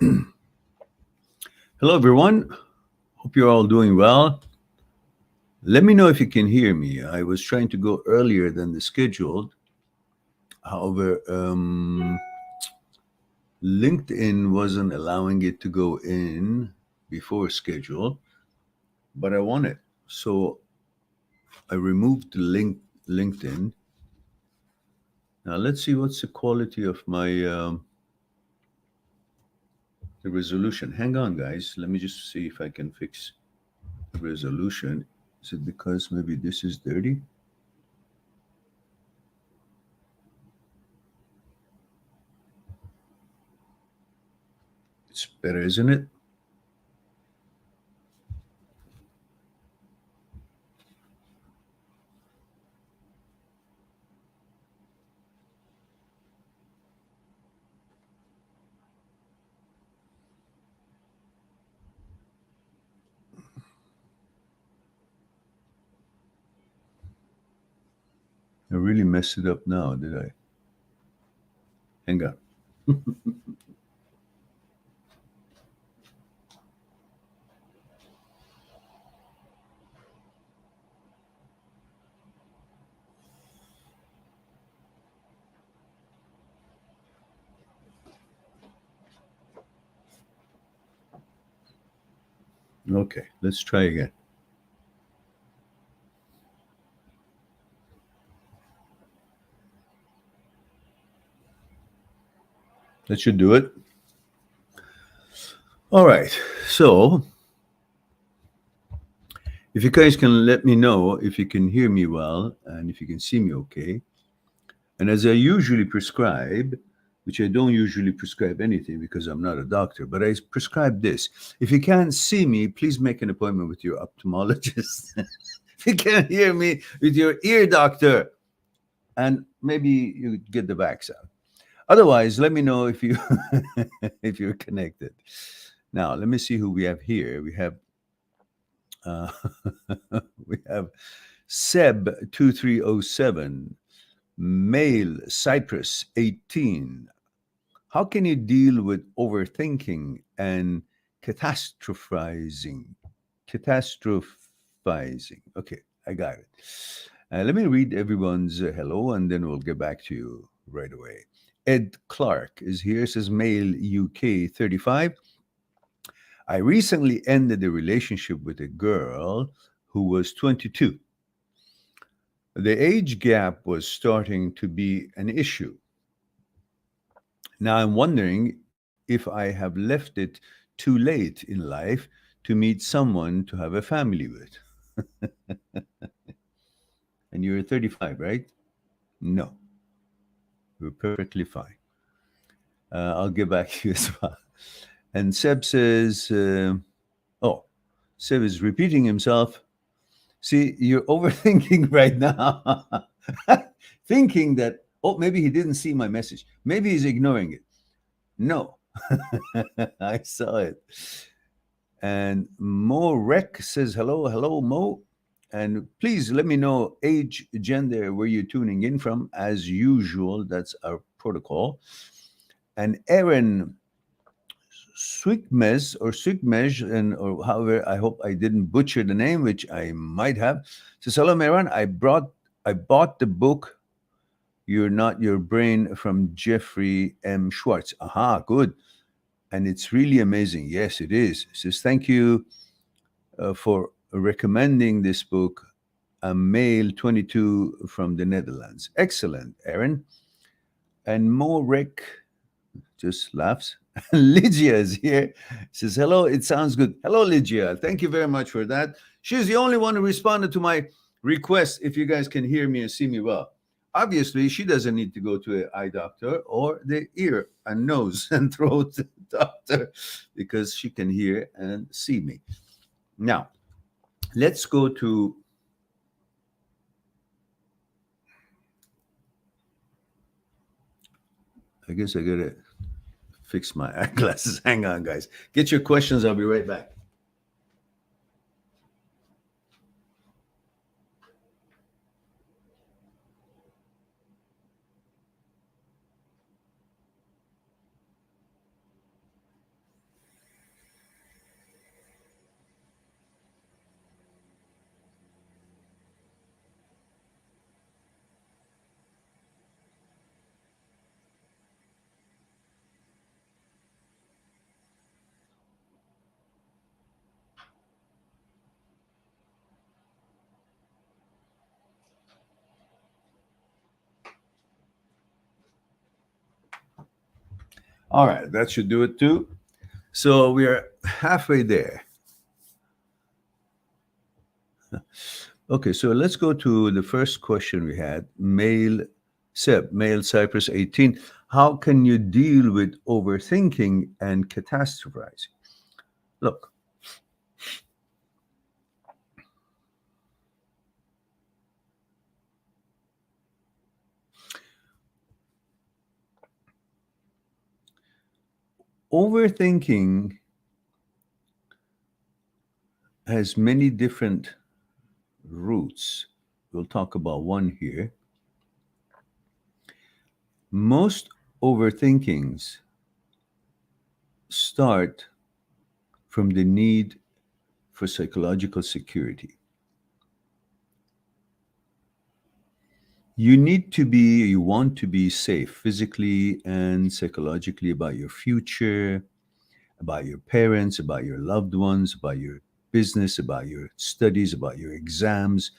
Hello, everyone. Hope you're all doing well. Let me know if you can hear me. I was trying to go earlier than the scheduled. However, LinkedIn wasn't allowing it to go in before schedule, but I want it. So I removed the LinkedIn. Now let's see what's the quality of my the resolution. Hang on, guys. Let me just see if I can fix the resolution. Is it because maybe this is dirty? It's better, isn't it? I really messed it up now, did I? Hang on. Okay, let's try again. That should do it. All right. So, if you guys can let me know if you can hear me well and if you can see me okay. And as I usually prescribe, which I don't usually prescribe anything because I'm not a doctor, but I prescribe this. If you can't see me, please make an appointment with your ophthalmologist. If you can't hear me, with your ear doctor. And maybe you get the vax out. Otherwise, let me know if you if you're connected. Now, let me see who we have here. We have uh, we have Seb 2307, male Cyprus 18. How can you deal with overthinking and catastrophizing? Catastrophizing. Okay, I got it. Let me read everyone's hello and then we'll get back to you right away. Ed Clark is here, says male UK 35. I recently ended a relationship with a girl who was 22. The age gap was starting to be an issue. Now I'm wondering if I have left it too late in life to meet someone to have a family with. And you're 35, right? No, you're perfectly fine. I'll get back to you as well. And Seb says, oh, Seb is repeating himself. See, you're overthinking right now. Thinking that, oh, maybe he didn't see my message. Maybe he's ignoring it. No, I saw it. And Mo Rec says, hello, hello, Mo. And please let me know age, gender, where you're tuning in from. As usual, that's our protocol. And Aaron Swigmej, and or however, I hope I didn't butcher the name, which I might have. Says, hello, Aaron. I bought the book You're Not Your Brain from Jeffrey M. Schwartz. Aha, good. And it's really amazing. Yes, it is. It says, thank you for recommending this book, a male 22 from the Netherlands. Excellent, Aaron. And Mo Rick just laughs. Lygia is here. Says, hello, it sounds good. Hello, Lygia. Thank you very much for that. She's the only one who responded to my request if you guys can hear me and see me well. Obviously, she doesn't need to go to an eye doctor or the ear and nose and throat doctor because she can hear and see me. Now, let's go to I guess I gotta fix my eyeglasses. Hang on, guys. Get your questions. I'll be right back. All right, that should do it too. So we are halfway there. Okay, so let's go to the first question we had. Male Cyprus 18. How can you deal with overthinking and catastrophizing? Look, overthinking has many different roots. We'll talk about one here. Most overthinkings start from the need for psychological security. You want to be safe physically and psychologically about your future, about your parents, about your loved ones, about your business, about your studies, about your exams.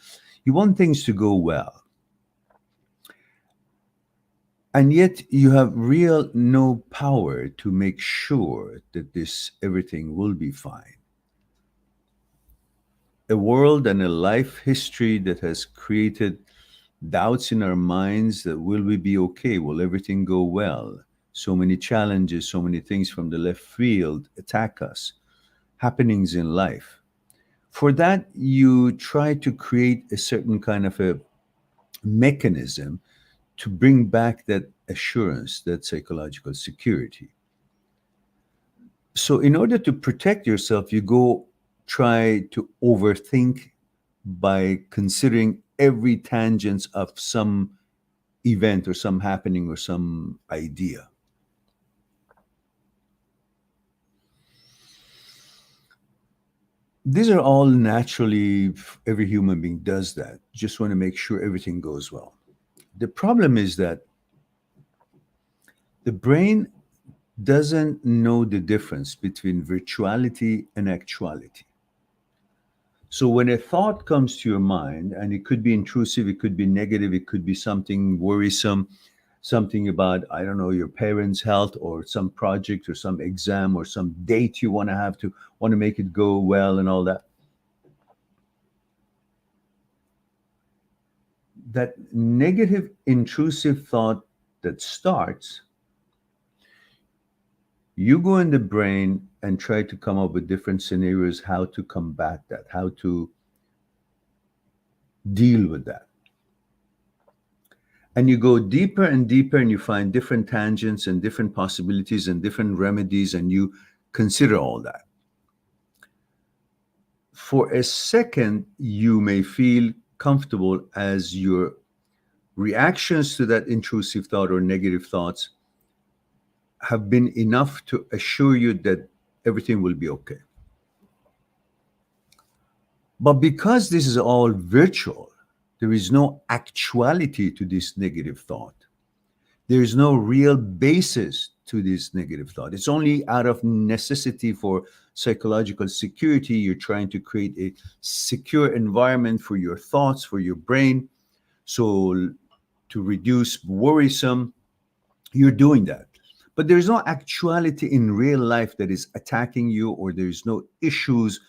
You want things to go well. And yet you have real no power to make sure that this everything will be fine. A world and a life history that has created doubts in our minds that will we be okay? Will everything go well? So many challenges, so many things from the left field attack us, happenings in life. For that, you try to create a certain kind of a mechanism to bring back that assurance, that psychological security. So, in order to protect yourself, you go try to overthink by considering every tangent of some event or some happening or some idea. These are all naturally, every human being does that. Just want to make sure everything goes well. The problem is that the brain doesn't know the difference between virtuality and actuality. So when a thought comes to your mind, and it could be intrusive, it could be negative, it could be something worrisome, something about, I don't know, your parents' health or some project or some exam or some date you want to make it go well and all that. That negative intrusive thought that starts, you go in the brain and try to come up with different scenarios how to combat that, how to deal with that. And you go deeper and deeper and you find different tangents and different possibilities and different remedies, and you consider all that. For a second, you may feel comfortable as your reactions to that intrusive thought or negative thoughts have been enough to assure you that everything will be okay. But because this is all virtual, there is no actuality to this negative thought. There is no real basis to this negative thought. It's only out of necessity for psychological security. You're trying to create a secure environment for your thoughts, for your brain. So, to reduce worrisome, you're doing that. But there's no actuality in real life that is attacking you, or there's no issues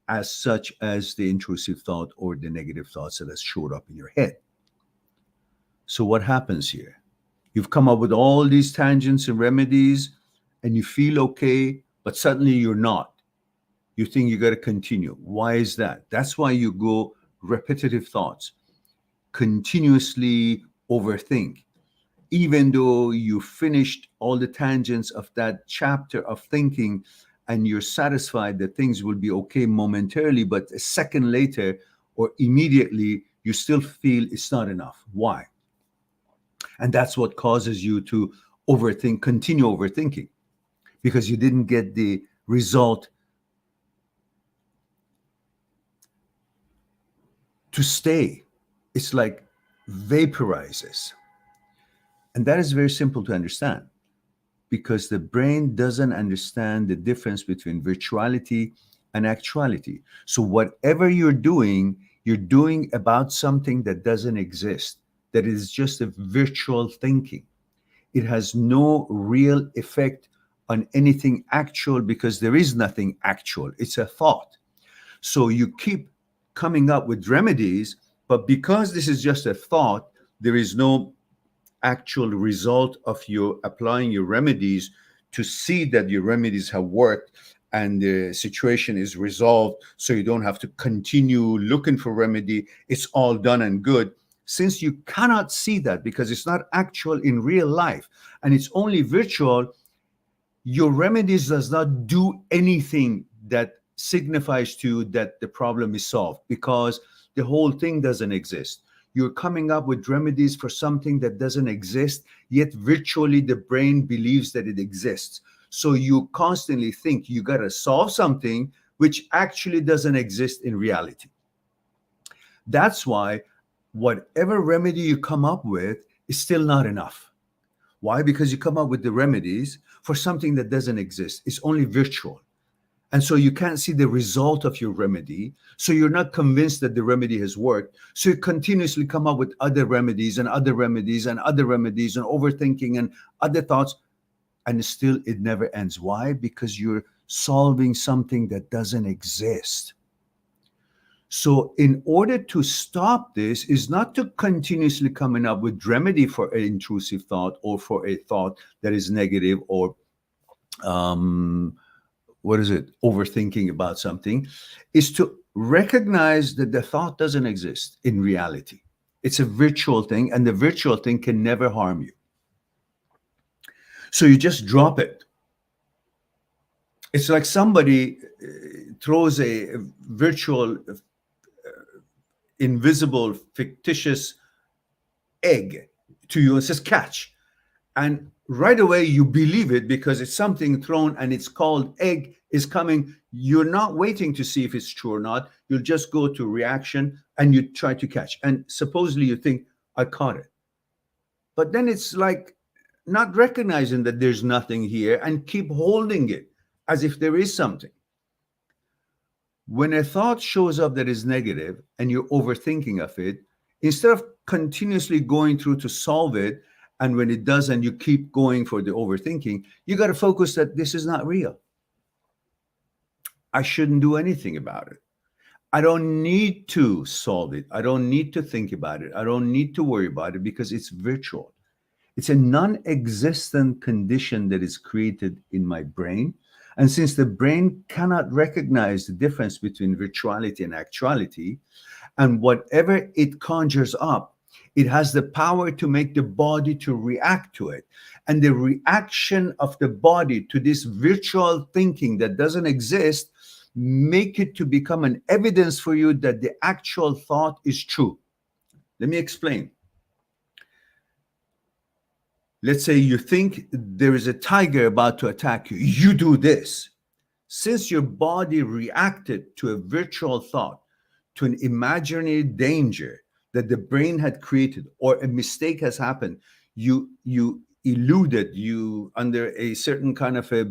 as such as the intrusive thought or the negative thoughts that has showed up in your head. So what happens here? You've come up with all these tangents and remedies and you feel okay, but suddenly you're not. You think you got to continue. Why is that? That's why you go repetitive thoughts, continuously overthink. Even though you finished all the tangents of that chapter of thinking and you're satisfied that things will be okay momentarily, but a second later or immediately, you still feel it's not enough. Why? And that's what causes you to overthink, continue overthinking, because you didn't get the result to stay. It's like vaporizes. And that is very simple to understand because the brain doesn't understand the difference between virtuality and actuality. So, whatever you're doing about something that doesn't exist, that is just a virtual thinking. it has no real effect on anything actual because there is nothing actual. It's a thought. So you keep coming up with remedies, but because this is just a thought, there is no actual result of you applying your remedies to see that your remedies have worked and the situation is resolved, so you don't have to continue looking for remedy. It's all done and good. Since you cannot see that because it's not actual in real life and it's only virtual, your remedies does not do anything that signifies to you that the problem is solved because the whole thing doesn't exist. You're coming up with remedies for something that doesn't exist, yet virtually the brain believes that it exists. So you constantly think you got to solve something which actually doesn't exist in reality. That's why whatever remedy you come up with is still not enough. Why? Because you come up with the remedies for something that doesn't exist. It's only virtual. And so you can't see the result of your remedy. So you're not convinced that the remedy has worked. So you continuously come up with other remedies and other remedies and other remedies and overthinking and other thoughts. And still it never ends. Why? Because you're solving something that doesn't exist. So in order to stop this is not to continuously coming up with remedy for an intrusive thought or for a thought that is negative or overthinking about something, is to recognize that the thought doesn't exist in reality. It's a virtual thing, and the virtual thing can never harm you. So you just drop it. It's like somebody throws a virtual, invisible, fictitious egg to you and says, catch. And right away you believe it because it's something thrown and it's called egg is coming. You're not waiting to see if it's true or not. You'll just go to reaction and you try to catch. And supposedly you think, I caught it. But then it's like not recognizing that there's nothing here and keep holding it as if there is something. When a thought shows up that is negative and you're overthinking of it, instead of continuously going through to solve it, and when it doesn't, you keep going for the overthinking, you got to focus that this is not real. I shouldn't do anything about it. I don't need to solve it. I don't need to think about it. I don't need to worry about it because it's virtual. It's a non-existent condition that is created in my brain. And since the brain cannot recognize the difference between virtuality and actuality, and whatever it conjures up, it has the power to make the body to react to it. And the reaction of the body to this virtual thinking that doesn't exist, make it to become an evidence for you that the actual thought is true. Let me explain. Let's say you think there is a tiger about to attack you. You do this. Since your body reacted to a virtual thought, to an imaginary danger that the brain had created, or a mistake has happened, you eluded, you under a certain kind of a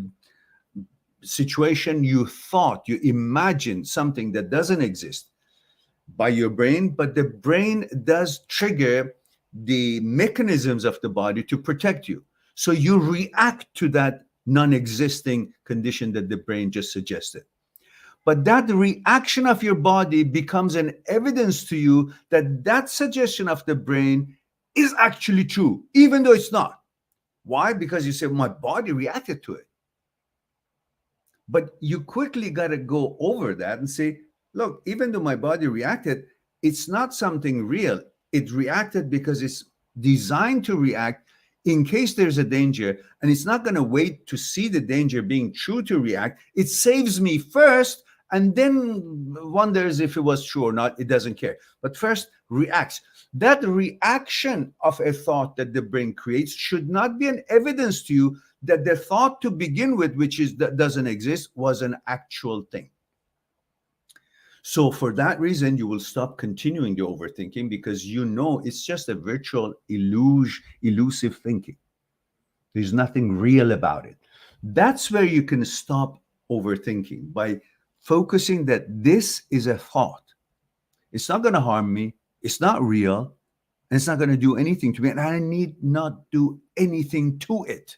situation, you thought, you imagined something that doesn't exist by your brain, but the brain does trigger the mechanisms of the body to protect you. So you react to that non-existing condition that the brain just suggested. But that reaction of your body becomes an evidence to you that that suggestion of the brain is actually true, even though it's not. Why? Because you say, my body reacted to it. But you quickly got to go over that and say, look, even though my body reacted, it's not something real. It reacted because it's designed to react in case there's a danger, and it's not going to wait to see the danger being true to react. It saves me first and then wonders if it was true or not. It doesn't care. But first reacts. That reaction of a thought that the brain creates should not be an evidence to you that the thought to begin with, which is that doesn't exist, was an actual thing. So for that reason, you will stop continuing the overthinking because you know it's just a virtual elusive thinking. There's nothing real about it. That's where you can stop overthinking, by focusing that this is a thought. It's not going to harm me. It's not real. and it's not going to do anything to me, and I need not do anything to it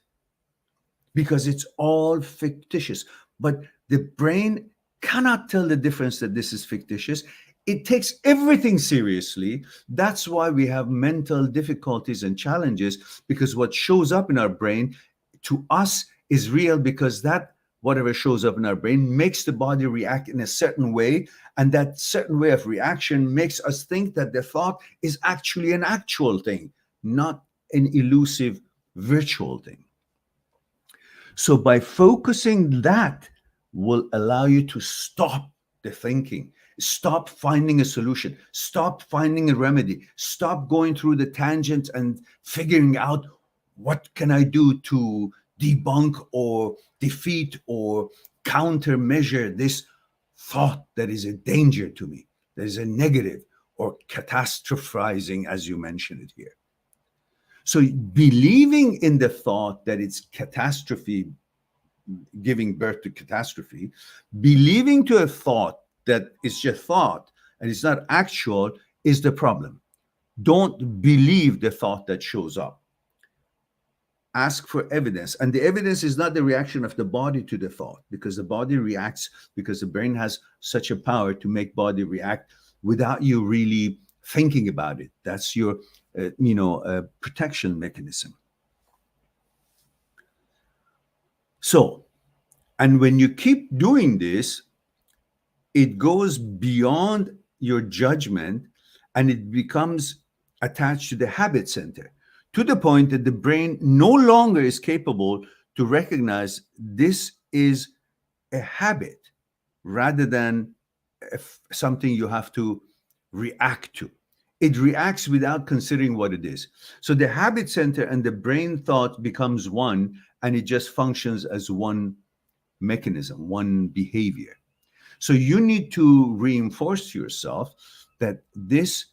because it's all fictitious. But the brain cannot tell the difference that this is fictitious. It takes everything seriously. That's why we have mental difficulties and challenges, because what shows up in our brain to us is real, because that whatever shows up in our brain makes the body react in a certain way, and that certain way of reaction makes us think that the thought is actually an actual thing, not an elusive virtual thing. So by focusing, that will allow you to stop the thinking, stop finding a solution, stop finding a remedy, stop going through the tangents and figuring out what can I do to debunk or defeat or countermeasure this thought that is a danger to me, that is a negative, or catastrophizing, as you mentioned it here. So believing in the thought that it's catastrophe, giving birth to catastrophe, believing to a thought that it's just thought and it's not actual is the problem. Don't believe the thought that shows up. Ask for evidence. And the evidence is not the reaction of the body to the thought, because the body reacts because the brain has such a power to make body react without you really thinking about it. That's your protection mechanism. So, and when you keep doing this, it goes beyond your judgment and it becomes attached to the habit center, to the point that the brain no longer is capable to recognize this is a habit rather than something you have to react to. It reacts without considering what it is. So the habit center and the brain thought becomes one, and it just functions as one mechanism, one behavior. So you need to reinforce to yourself that this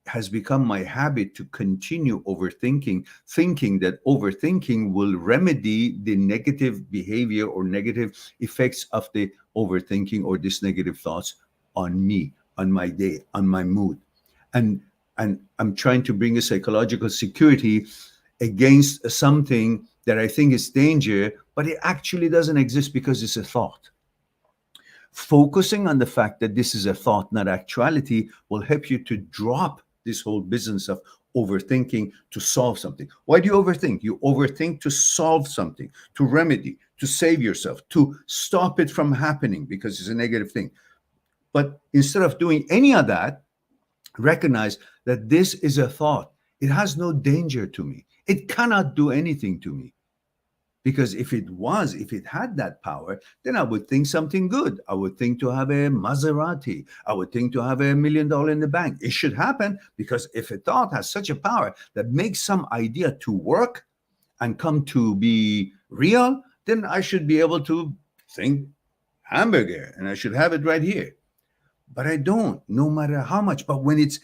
has become my habit to continue overthinking, thinking that overthinking will remedy the negative behavior or negative effects of the overthinking or these negative thoughts on me, on my day, on my mood. And I'm trying to bring a psychological security against something that I think is danger, but it actually doesn't exist because it's a thought. Focusing on the fact that this is a thought, not actuality, will help you to drop this whole business of overthinking to solve something. Why do you overthink? You overthink to solve something, to remedy, to save yourself, to stop it from happening because it's a negative thing. But instead of doing any of that, recognize that this is a thought. It has no danger to me. It cannot do anything to me. Because if it had that power, then I would think something good. I would think to have a Maserati. I would think to have $1 million in the bank. It should happen, because if a thought has such a power that makes some idea to work and come to be real, then I should be able to think hamburger and I should have it right here. But I don't, no matter how much. But when it's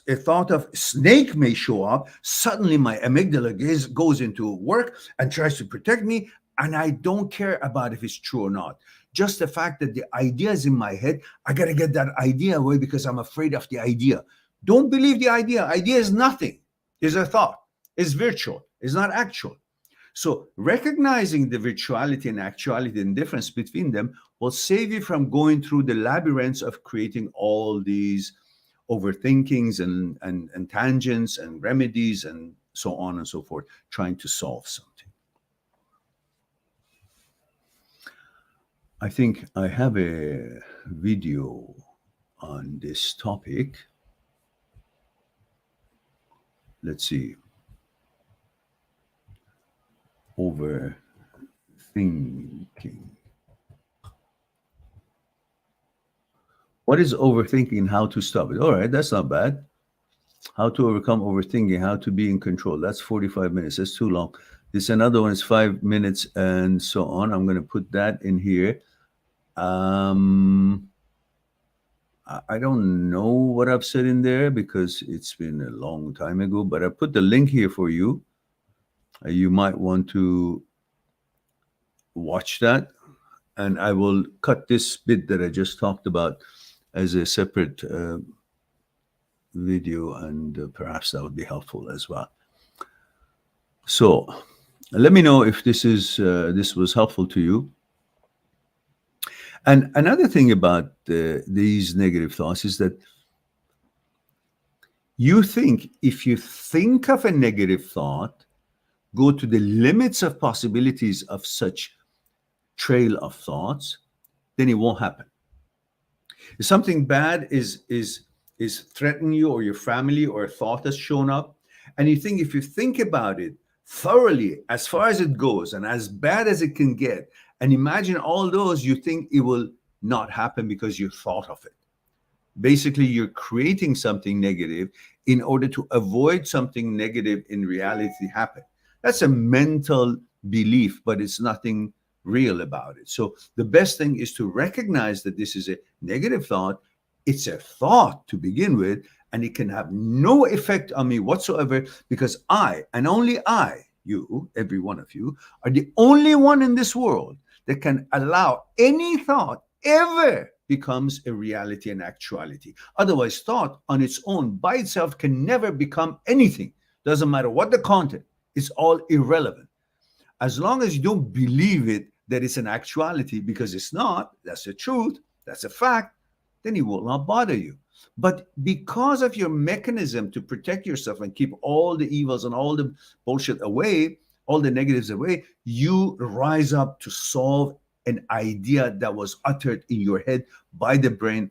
a thought of snake may show up, suddenly my amygdala goes into work and tries to protect me, and I don't care about if it's true or not. Just the fact that the idea is in my head, I got to get that idea away because I'm afraid of the idea. Don't believe the idea. Idea is nothing. It's a thought. It's virtual. It's not actual. So recognizing the virtuality and actuality and difference between them will save you from going through the labyrinths of creating all these overthinkings and tangents and remedies and so on and so forth, trying to solve something. I think I have a video on this topic. Let's see. Overthinking. What is overthinking and how to stop it? All right, that's not bad. How to overcome overthinking, how to be in control. That's 45 minutes. That's too long. This another one is 5 minutes and so on. I'm going to put that in here. I don't know what I've said in there because it's been a long time ago, but I put the link here for you. You might want to watch that. And I will cut this bit that I just talked about as a separate video, and perhaps that would be helpful as well. So, let me know if this was helpful to you. And another thing about these negative thoughts is that you think, if you think of a negative thought, go to the limits of possibilities of such trail of thoughts, then it won't happen. If something bad is threatening you or your family, or a thought has shown up, and you think, if you think about it thoroughly, as far as it goes and as bad as it can get, and imagine all those, you think it will not happen because you thought of it. Basically, you're creating something negative in order to avoid something negative in reality happen. That's a mental belief, but it's nothing real about it. So the best thing is to recognize that this is a negative thought. It's a thought to begin with, and it can have no effect on me whatsoever, because I, and only I, you, every one of you, are the only one in this world that can allow any thought ever becomes a reality and actuality. Otherwise, thought on its own by itself can never become anything. Doesn't matter what the content, it's all irrelevant. As long as you don't believe it that it's an actuality, because it's not, that's the truth, that's a fact, then it will not bother you. But because of your mechanism to protect yourself and keep all the evils and all the bullshit away, all the negatives away, you rise up to solve an idea that was uttered in your head by the brain,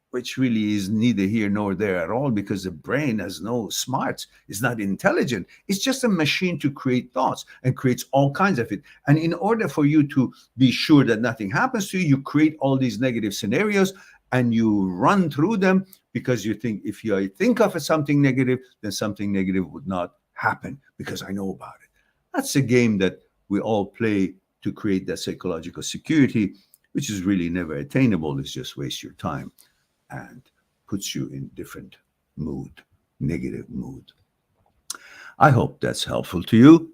which really is neither here nor there at all, because the brain has no smarts. It's not intelligent. It's just a machine to create thoughts, and creates all kinds of it. And in order for you to be sure that nothing happens to you, you create all these negative scenarios, and you run through them, because you think, if you think of something negative, then something negative would not happen because I know about it. That's a game that we all play to create that psychological security, which is really never attainable. It's just waste your time and puts you in different mood, negative mood. I hope that's helpful to you.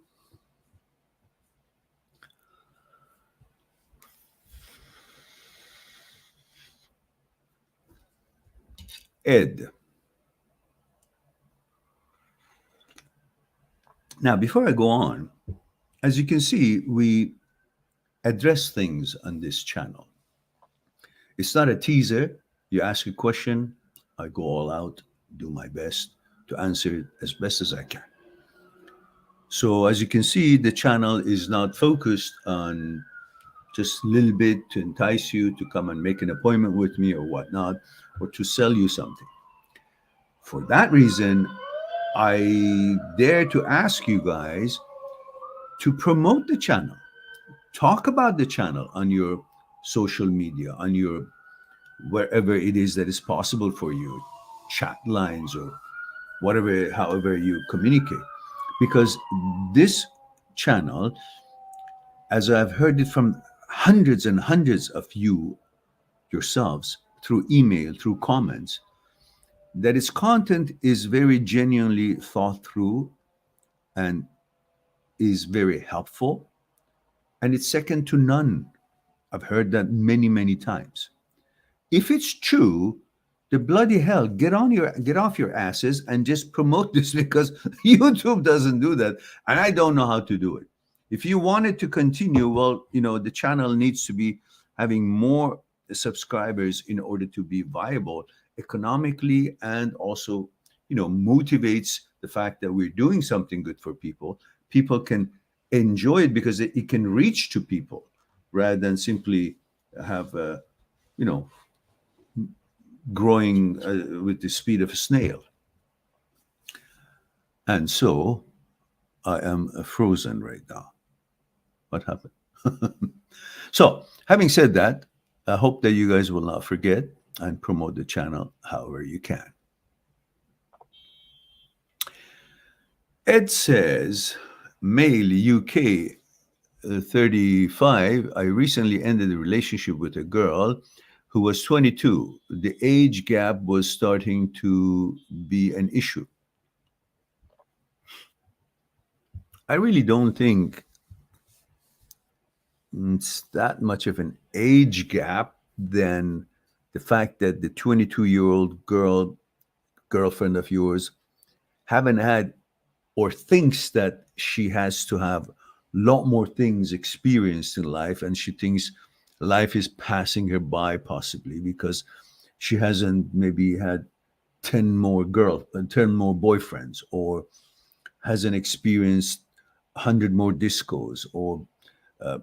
Ed. Now, before I go on, as you can see, we address things on this channel. It's not a teaser. You ask a question, I go all out, do my best to answer it as best as I can. So as you can see, the channel is not focused on just a little bit to entice you to come and make an appointment with me or whatnot, or to sell you something. For that reason, I dare to ask you guys to promote the channel. Talk about the channel on your social media, on your wherever it is that is possible for you, chat lines or whatever, however you communicate. Because this channel, as I've heard it from hundreds and hundreds of you yourselves through email, through comments, that its content is very genuinely thought through and is very helpful, and it's second to none. I've heard that many, many times. If it's true, the bloody hell, get off your asses and just promote this, because YouTube doesn't do that, and I don't know how to do it. If you want it to continue, well, the channel needs to be having more subscribers in order to be viable economically, and also, motivates the fact that we're doing something good for people. People can enjoy it because it can reach to people, rather than simply have growing with the speed of a snail. And so I am frozen right now. What happened? So, having said that, I hope that you guys will not forget and promote the channel however you can. Ed says, male, UK, 35. I recently ended a relationship with a girl who was 22. The age gap was starting to be an issue. I really don't think it's that much of an age gap than the fact that the 22-year-old girl girlfriend of yours haven't had or thinks that she has to have a lot more things experienced in life, and she thinks life is passing her by possibly because she hasn't maybe had 10 more boyfriends, or hasn't experienced 100 more discos, or uh,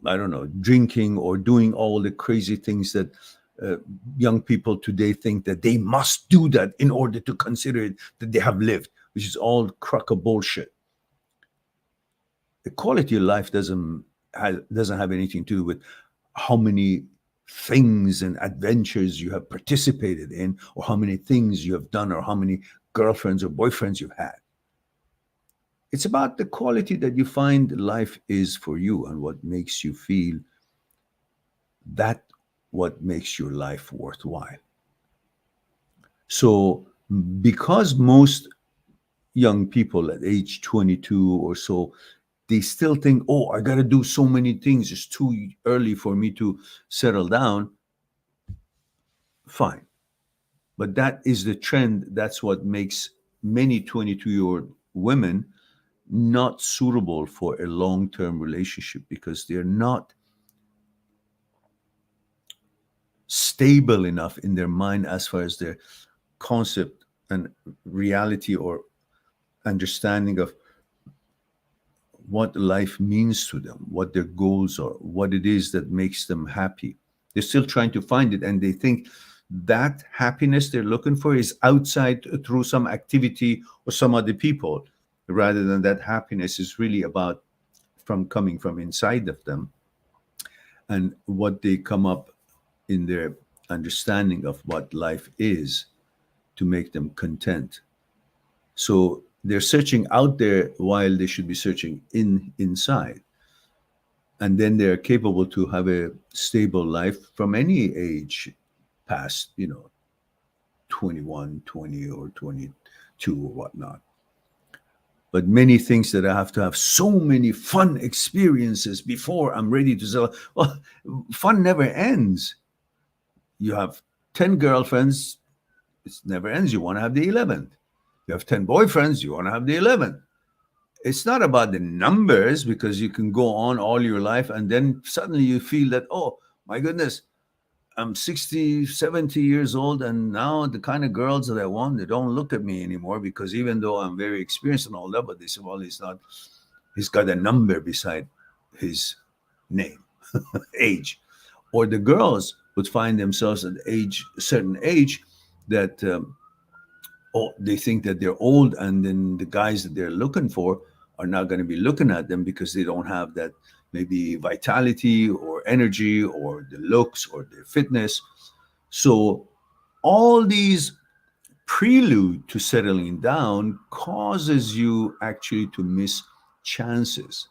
I don't know, drinking or doing all the crazy things that uh, young people today think that they must do that in order to consider it that they have lived, which is all crock of bullshit. The quality of life doesn't have anything to do with how many things and adventures you have participated in, or how many things you have done, or how many girlfriends or boyfriends you've had. It's about the quality that you find life is for you, and what makes you feel that what makes your life worthwhile. So, because most young people at age 22 or so, they still think, oh, I got to do so many things. It's too early for me to settle down. Fine. But that is the trend. That's what makes many 22-year-old women not suitable for a long term relationship, because they're not stable enough in their mind as far as their concept and reality or understanding of what life means to them, what their goals are, what it is that makes them happy. They're still trying to find it, and they think that happiness they're looking for is outside through some activity or some other people, rather than that happiness is really about from coming from inside of them, and what they come up in their understanding of what life is to make them content. So they're searching out there while they should be searching inside. And then they're capable to have a stable life from any age past, 21, 20, or 22 or whatnot. But many things that I have to have so many fun experiences before I'm ready to sell. Well, fun never ends. You have 10 girlfriends, it never ends. You want to have the 11th. You have 10 boyfriends, you want to have the 11th. It's not about the numbers, because you can go on all your life and then suddenly you feel that, oh my goodness, I'm 60, 70 years old, and now the kind of girls that I want, they don't look at me anymore, because even though I'm very experienced and all that, but they say, well, he's got a number beside his name, age. Or the girls would find themselves at a certain age, that they think that they're old, and then the guys that they're looking for are not going to be looking at them because they don't have that maybe vitality or energy or the looks or the fitness. So all these prelude to settling down causes you actually to miss chances.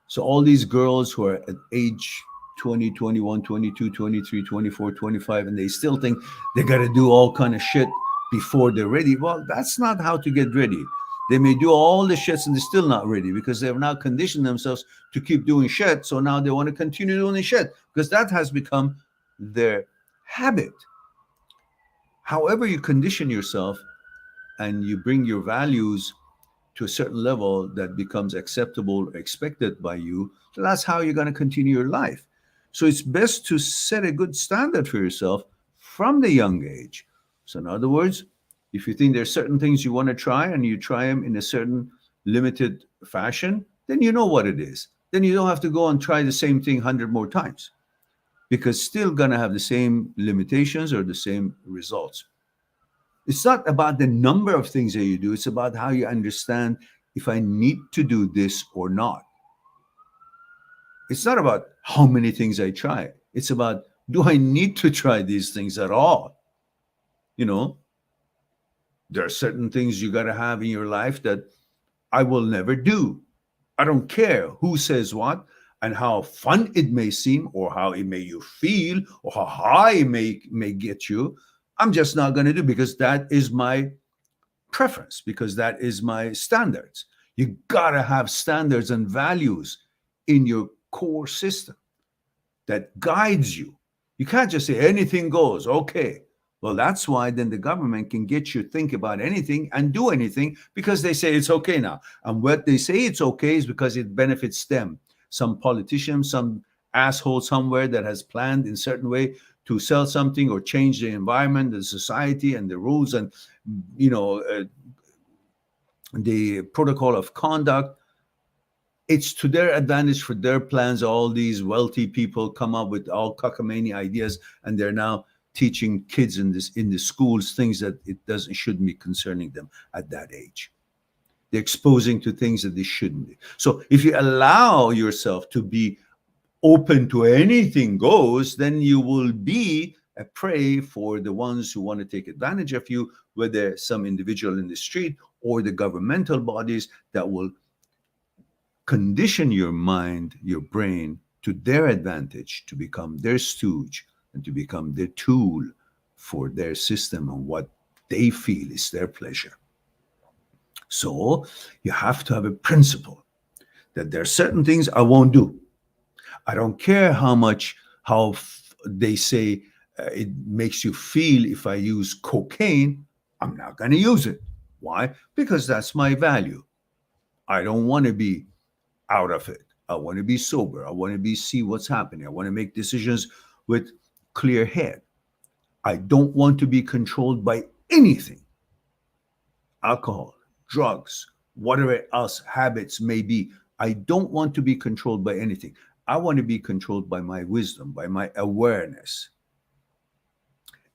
So all these girls who are at age 20, 21, 22, 23, 24, 25, and they still think they got to do all kind of shit before they're ready. Well, that's not how to get ready. They may do all the shits and they're still not ready, because they have now conditioned themselves to keep doing shit. So now they want to continue doing the shit because that has become their habit. However, you condition yourself and you bring your values to a certain level that becomes acceptable, expected by you, so that's how you're going to continue your life. So it's best to set a good standard for yourself from the young age. So in other words, if you think there's certain things you want to try and you try them in a certain limited fashion, then you know what it is. Then you don't have to go and try the same thing 100 more times, because still going to have the same limitations or the same results. It's not about the number of things that you do. It's about how you understand if I need to do this or not. It's not about how many things I try. It's about, do I need to try these things at all? You know, there are certain things you got to have in your life that I will never do. I don't care who says what and how fun it may seem or how it may you feel or how high it may get you. I'm just not going to do, because that is my preference, because that is my standards. You got to have standards and values in your core system that guides you. You can't just say anything goes. Okay, Well, that's why then the government can get you to think about anything and do anything because they say it's okay now. And what they say it's okay is because it benefits them. Some politician, some asshole somewhere that has planned in certain way to sell something or change the environment, the society, and the rules, and you know the protocol of conduct. It's to their advantage for their plans. All these wealthy people come up with all cockamamie ideas, and they're now teaching kids in the schools things that it doesn't shouldn't be concerning them at that age. They're exposing to things that they shouldn't be. So if you allow yourself to be open to anything goes, then you will be a prey for the ones who want to take advantage of you, whether some individual in the street or the governmental bodies that will condition your mind, your brain to their advantage, to become their stooge and to become their tool for their system and what they feel is their pleasure. So you have to have a principle that there are certain things I won't do. I don't care they say it makes you feel if I use cocaine, I'm not going to use it. Why? Because that's my value. I don't want to be out of it. I want to be sober. I want to be see what's happening. I want to make decisions with clear head. I don't want to be controlled by anything. Alcohol, drugs, whatever else habits may be. I don't want to be controlled by anything. I want to be controlled by my wisdom, by my awareness.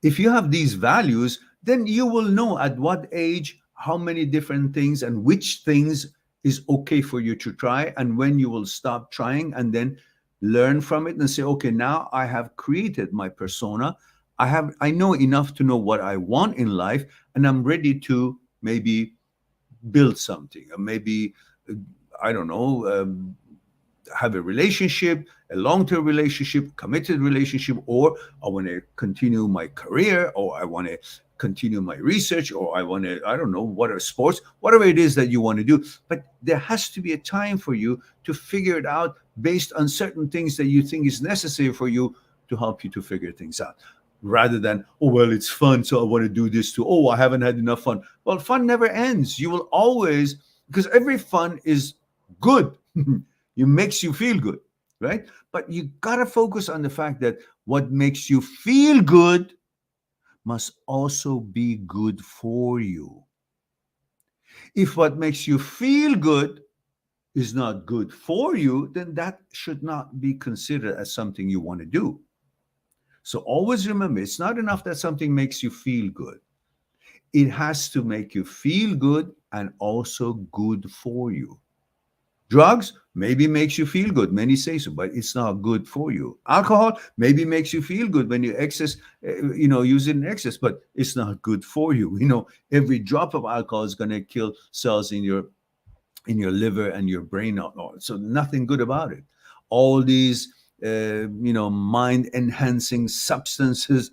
If you have these values, then you will know at what age, how many different things, and which things is okay for you to try, and when you will stop trying, and then learn from it and say, okay, now I have created my persona. I know enough to know what I want in life, and I'm ready to maybe build something, or maybe I don't know, have a relationship, a long-term relationship, committed relationship, or I want to continue my career, or I want to continue my research, or I want to, I don't know, what are sports, whatever it is that you want to do. But there has to be a time for you to figure it out based on certain things that you think is necessary for you to help you to figure things out. Rather than, oh, well, it's fun, so I want to do this too. Oh, I haven't had enough fun. Well, fun never ends. You will always, because every fun is good. It makes you feel good, right? But you got to focus on the fact that what makes you feel good must also be good for you. If what makes you feel good is not good for you, then that should not be considered as something you want to do. So always remember, it's not enough that something makes you feel good. It has to make you feel good and also good for you. Drugs maybe makes you feel good. Many say so, but it's not good for you. Alcohol maybe makes you feel good when you use it in excess, but it's not good for you. Every drop of alcohol is going to kill cells in your liver and your brain. So nothing good about it. All these, mind enhancing substances,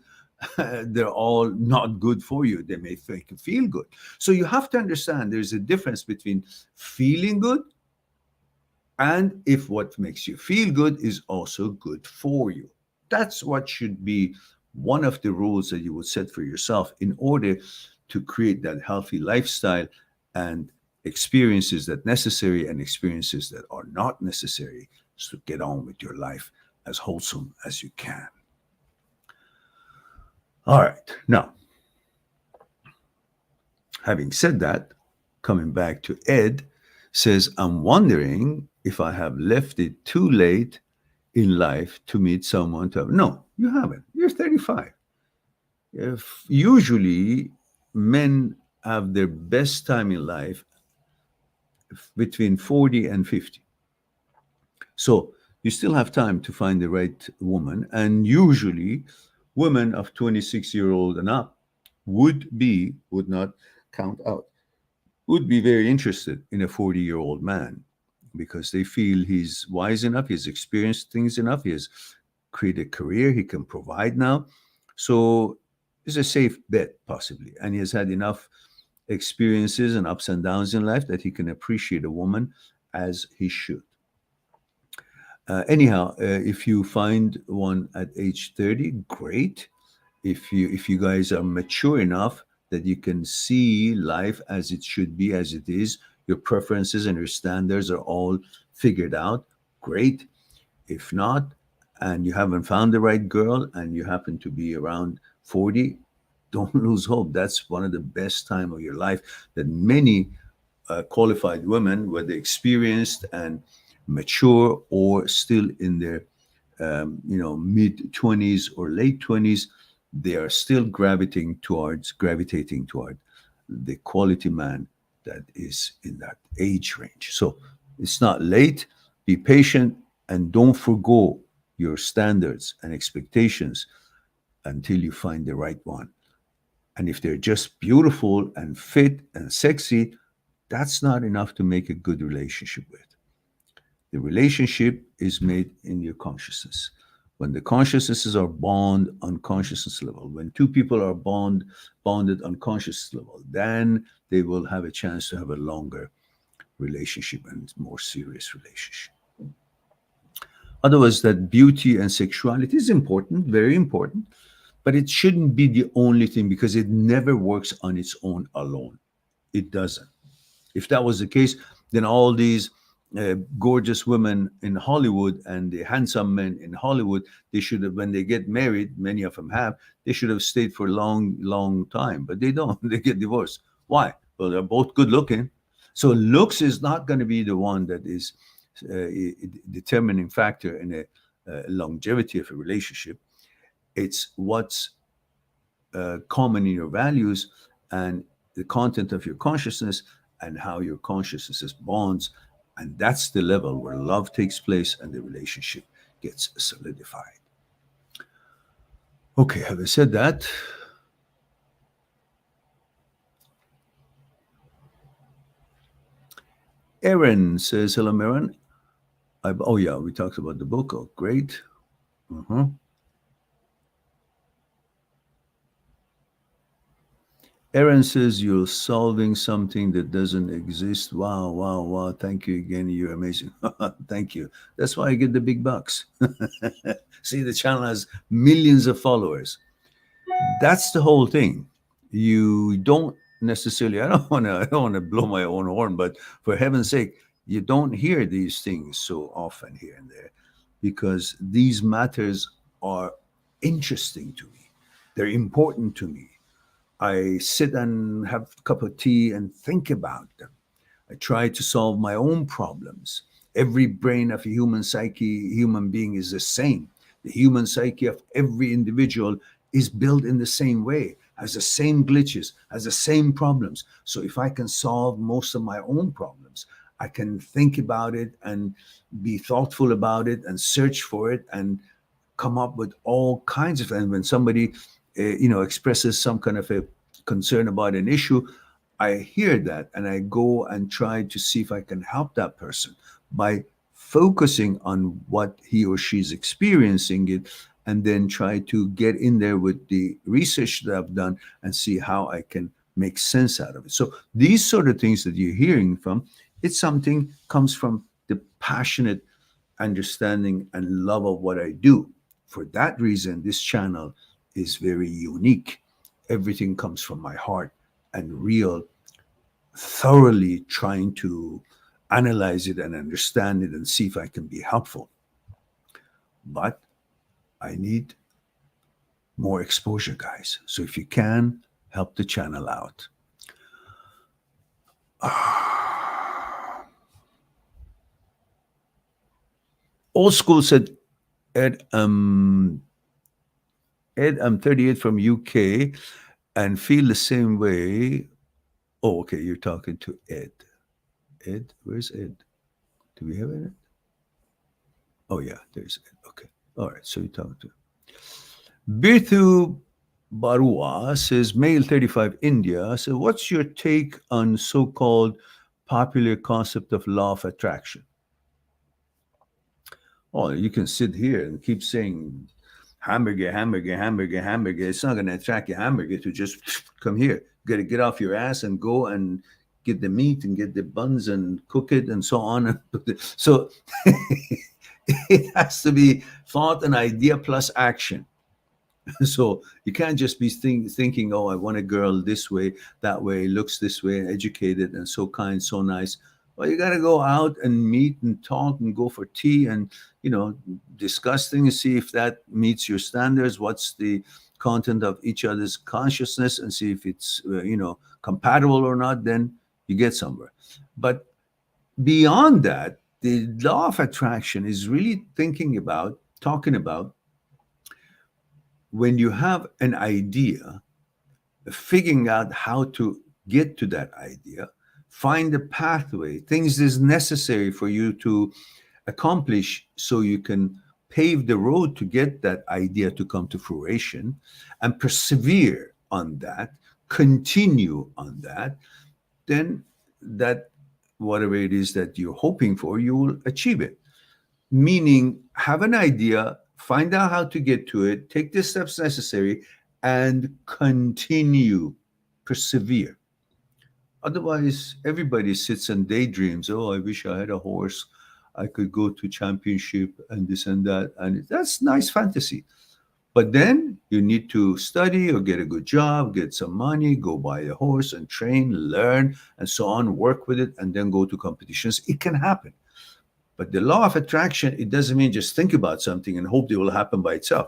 they're all not good for you. They may make you feel good. So you have to understand there's a difference between feeling good and if what makes you feel good is also good for you. That's what should be one of the rules that you would set for yourself in order to create that healthy lifestyle and experiences that necessary and experiences that are not necessary, so get on with your life as wholesome as you can. All right. Now, having said that, coming back to Ed, says, I'm wondering if I have left it too late in life to meet someone to have. No, you haven't. You're 35. If usually men have their best time in life between 40 and 50. So you still have time to find the right woman. And usually women of 26-year-old and up would not count out, would be very interested in a 40-year-old man because they feel he's wise enough, he's experienced things enough, he has created a career, he can provide now. So it's a safe bet, possibly. And he has had enough experiences and ups and downs in life that he can appreciate a woman as he should. Anyhow, if you find one at age 30, great. if you guys are mature enough that you can see life as it should be, as it is, your preferences and your standards are all figured out, great. If not, and you haven't found the right girl and you happen to be around 40, don't lose hope. That's one of the best time of your life that many qualified women, whether experienced and mature or still in their mid 20s or late 20s, they are still gravitating toward the quality man that is in that age range. So it's not late. Be patient and don't forgo your standards and expectations until you find the right one. And if they're just beautiful and fit and sexy, that's not enough to make a good relationship with. The relationship is made in your consciousness. When the consciousnesses are on consciousness level, when two people are bonded on conscious level, then they will have a chance to have a longer relationship and more serious relationship. Otherwise, that beauty and sexuality is important, very important, but it shouldn't be the only thing because it never works on its own alone. It doesn't. If that was the case, then all these gorgeous women in Hollywood and the handsome men in Hollywood, they should have, when they get married, many of them have, they should have stayed for a long, long time, but they don't. They get divorced. Why? Well, they're both good looking. So looks is not going to be the one that is a determining factor in a longevity of a relationship. It's what's common in your values and the content of your consciousness and how your consciousness bonds. And that's the level where love takes place and the relationship gets solidified. Okay, having said that, Aaron says, hello, Marin. Oh, yeah, we talked about the book. Oh, great. Uh-huh. Aaron says you're solving something that doesn't exist. Wow, wow, wow. Thank you again. You're amazing. Thank you. That's why I get the big bucks. See, the channel has millions of followers. That's the whole thing. You don't necessarily, I don't want to blow my own horn, but for heaven's sake, you don't hear these things so often here and there because these matters are interesting to me. They're important to me. I sit and have a cup of tea and think about them. I try to solve my own problems. Every brain of a human being is the same. The human psyche of every individual is built in the same way, has the same glitches, has the same problems. So if I can solve most of my own problems, I can think about it and be thoughtful about it and search for it and come up with all kinds of. And when somebody expresses some kind of a concern about an issue, I hear that and I go and try to see if I can help that person by focusing on what he or she's experiencing it, and then try to get in there with the research that I've done and see how I can make sense out of it. So these sort of things that you're hearing from, it's something comes from the passionate understanding and love of what I do. For that reason, this channel is very unique. Everything comes from my heart and real, thoroughly trying to analyze it and understand it and see if I can be helpful. But I need more exposure, guys. So if you can, help the channel out. Old school said, Ed, I'm 38 from UK and feel the same way. Oh, okay, you're talking to Ed. Ed, where's Ed? Do we have Ed? Oh, yeah, there's Ed. Okay. All right, so you're talking to Birthu Barua says, male 35 India. So what's your take on so-called popular concept of law of attraction? Oh, you can sit here and keep saying hamburger, hamburger, hamburger, hamburger. It's not going to attract your hamburger to just come here. You got to get off your ass and go and get the meat and get the buns and cook it and so on. So it has to be thought and idea plus action. So you can't just be thinking, oh, I want a girl this way, that way, looks this way, educated and so kind, so nice. Well, you got to go out and meet and talk and go for tea and, you know, discuss things, see if that meets your standards, what's the content of each other's consciousness, and see if it's, compatible or not. Then you get somewhere. But beyond that, the law of attraction is really talking about when you have an idea, figuring out how to get to that idea, find the pathway, things is necessary for you to accomplish so you can pave the road to get that idea to come to fruition, and persevere on that, continue on that, then that whatever it is that you're hoping for, you will achieve it. Meaning, have an idea, find out how to get to it, take the steps necessary, and continue, persevere. Otherwise, everybody sits and daydreams. Oh, I wish I had a horse. I could go to championship and this and that. And that's nice fantasy. But then you need to study or get a good job, get some money, go buy a horse and train, learn, and so on, work with it, and then go to competitions. It can happen. But the law of attraction, it doesn't mean just think about something and hope it will happen by itself.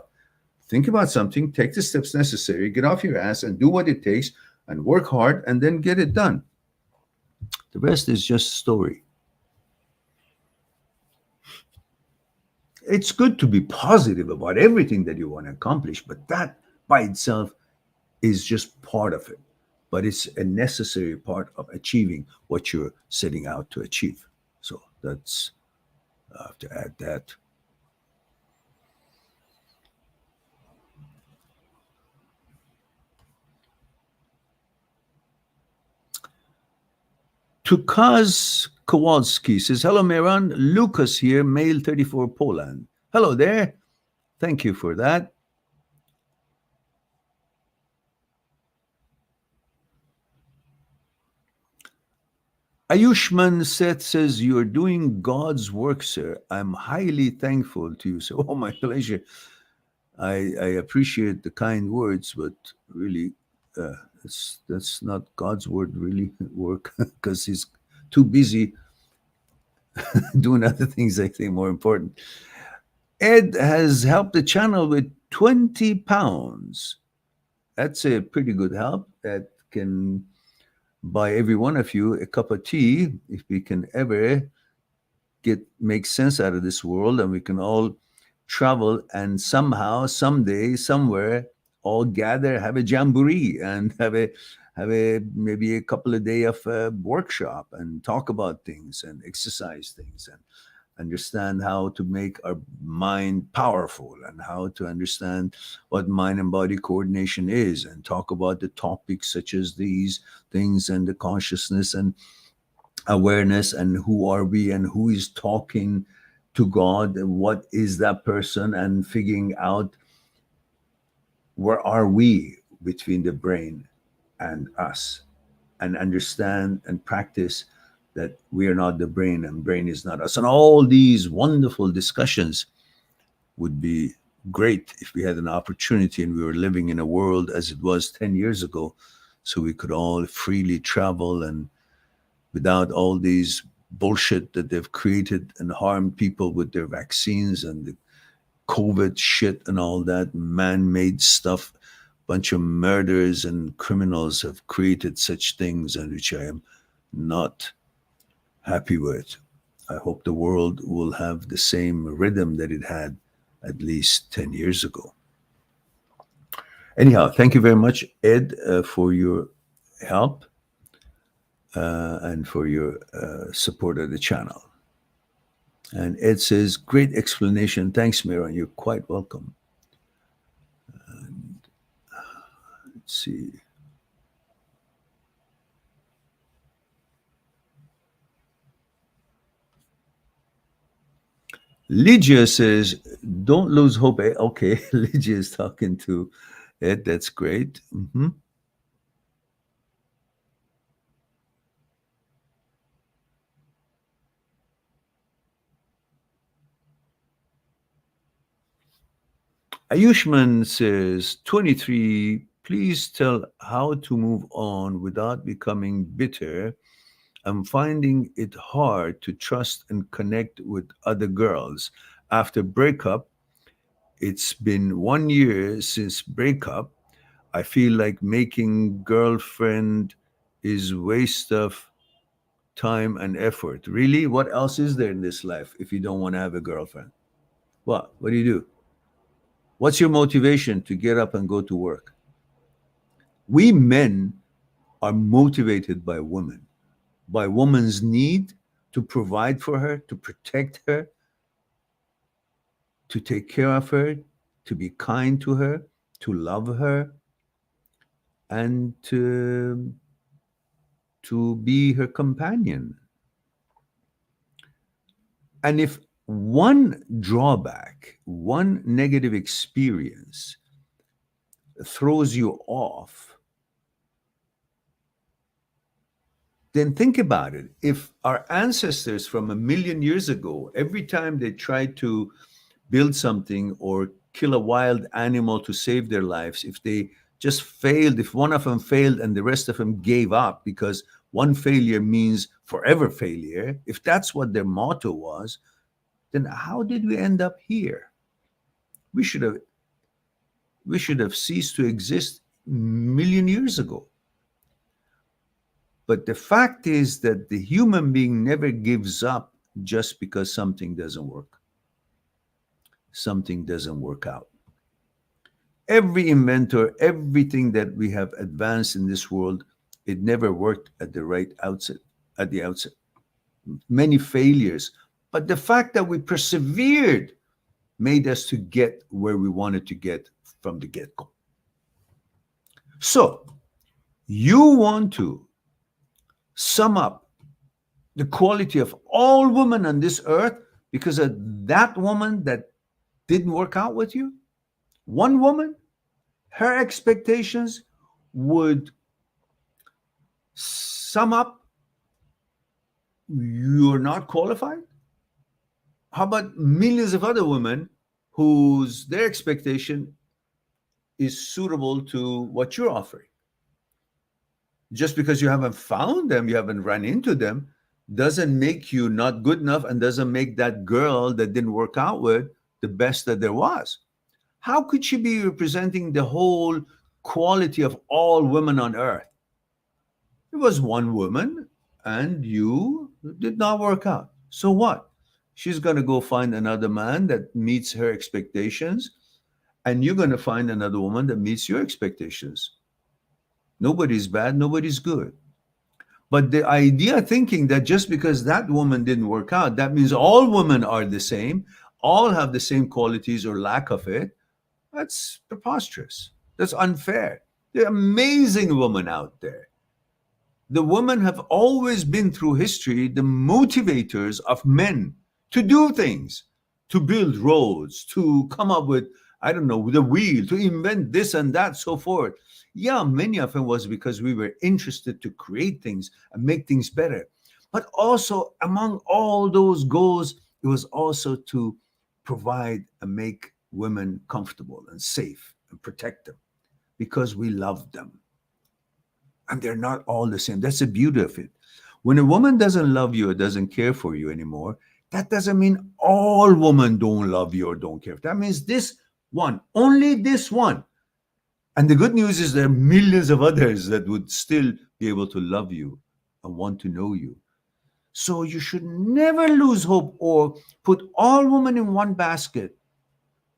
Think about something, take the steps necessary, get off your ass and do what it takes and work hard and then get it done. The rest is just story. It's good to be positive about everything that you want to accomplish, but that by itself is just part of it. But it's a necessary part of achieving what you're setting out to achieve. So that's, I have to add that. Tukaz Kowalski says, hello, Meran. Lucas here, male 34, Poland. Hello there. Thank you for that. Ayushman Seth says, you're doing God's work, sir. I'm highly thankful to you, sir. Oh, my pleasure. I appreciate the kind words, but really, that's not God's word, really, work, because he's too busy doing other things I think more important. Ed has helped the channel with 20 pounds. That's a pretty good help. That can buy every one of you a cup of tea if we can ever make sense out of this world and we can all travel and somehow, someday, somewhere, all gather, have a jamboree and have a maybe a couple of day of workshop and talk about things and exercise things and understand how to make our mind powerful and how to understand what mind and body coordination is and talk about the topics such as these things and the consciousness and awareness and who are we and who is talking to God and what is that person and figuring out where are we between the brain and us and understand and practice that we are not the brain and brain is not us. And all these wonderful discussions would be great if we had an opportunity and we were living in a world as it was 10 years ago, so we could all freely travel and without all these bullshit that they've created and harmed people with their vaccines and the COVID shit and all that man made stuff. Bunch of murderers and criminals have created such things, and which I am not happy with. I hope the world will have the same rhythm that it had at least 10 years ago. Anyhow, thank you very much, Ed, for your help and for your support of the channel. And Ed says, great explanation. Thanks, Miran. You're quite welcome. And let's see. Lygia says, don't lose hope. Okay, Lygia is talking to Ed. That's great. Ayushman says, 23, please tell how to move on without becoming bitter. I'm finding it hard to trust and connect with other girls. After breakup, it's been 1 year since breakup. I feel like making girlfriend is waste of time and effort. Really? What else is there in this life if you don't want to have a girlfriend? What? What do you do? What's your motivation to get up and go to work? We men are motivated by women, by woman's need to provide for her, to protect her, to take care of her, to be kind to her, to love her, and to be her companion. And if one drawback, one negative experience throws you off, then think about it. If our ancestors from a million years ago, every time they tried to build something or kill a wild animal to save their lives, if they just failed, if one of them failed and the rest of them gave up because one failure means forever failure, if that's what their motto was, then how did we end up here? We should have we should have ceased to exist a million years ago. But the fact is that the human being never gives up just because something doesn't work out. Every inventor, everything that we have advanced in this world, it never worked at the right outset, at the outset. Many failures. But the fact that we persevered made us to get where we wanted to get from the get-go. So, you want to sum up the quality of all women on this earth because of that woman that didn't work out with you? One woman, her expectations would sum up you're not qualified? How about millions of other women whose their expectation is suitable to what you're offering? Just because you haven't found them, you haven't run into them, doesn't make you not good enough and doesn't make that girl that didn't work out with the best that there was. How could she be representing the whole quality of all women on earth? It was one woman and you did not work out. So what? She's going to go find another man that meets her expectations, and you're going to find another woman that meets your expectations. Nobody's bad, nobody's good. But the idea thinking that just because that woman didn't work out, that means all women are the same, all have the same qualities or lack of it, that's preposterous. That's unfair. There are amazing women out there. The women have always been through history the motivators of men to do things, to build roads, to come up with, I don't know, the wheel, to invent this and that, so forth. Yeah, many of them was because we were interested to create things and make things better. But also, among all those goals, it was also to provide and make women comfortable and safe and protect them because we loved them. And they're not all the same. That's the beauty of it. When a woman doesn't love you or doesn't care for you anymore, that doesn't mean all women don't love you or don't care. That means this one, only this one. And the good news is there are millions of others that would still be able to love you and want to know you. So you should never lose hope or put all women in one basket.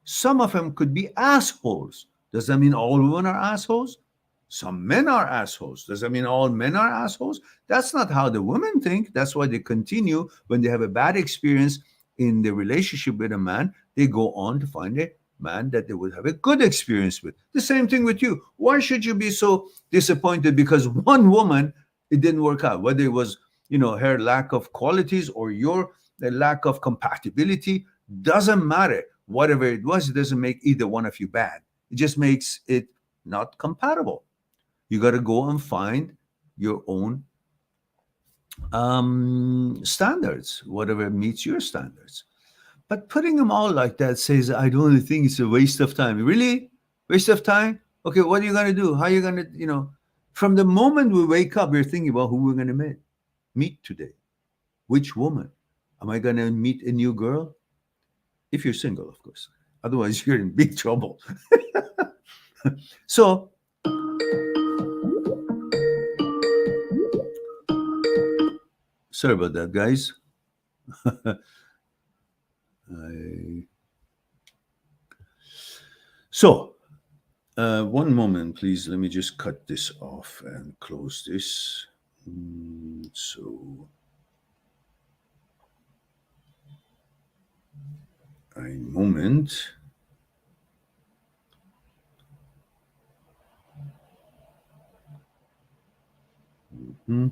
Some of them could be assholes. Does that mean all women are assholes? Some men are assholes. Does that mean all men are assholes? That's not how the women think. That's why they continue when they have a bad experience in the relationship with a man, they go on to find a man that they would have a good experience with. The same thing with you. Why should you be so disappointed because one woman it didn't work out? Whether it was, her lack of qualities or your the lack of compatibility, doesn't matter. Whatever it was, it doesn't make either one of you bad. It just makes it not compatible. You got to go and find your own standards, whatever meets your standards. But putting them all like that says, I don't think it's a waste of time. Really? Waste of time? Okay, what are you going to do? How are you going to, from the moment we wake up, we're thinking about who we're going to meet today. Which woman? Am I going to meet a new girl? If you're single, of course. Otherwise, you're in big trouble. So, sorry about that, guys. I... So, one moment, please. Let me just cut this off and close this. So, a moment. Hmm.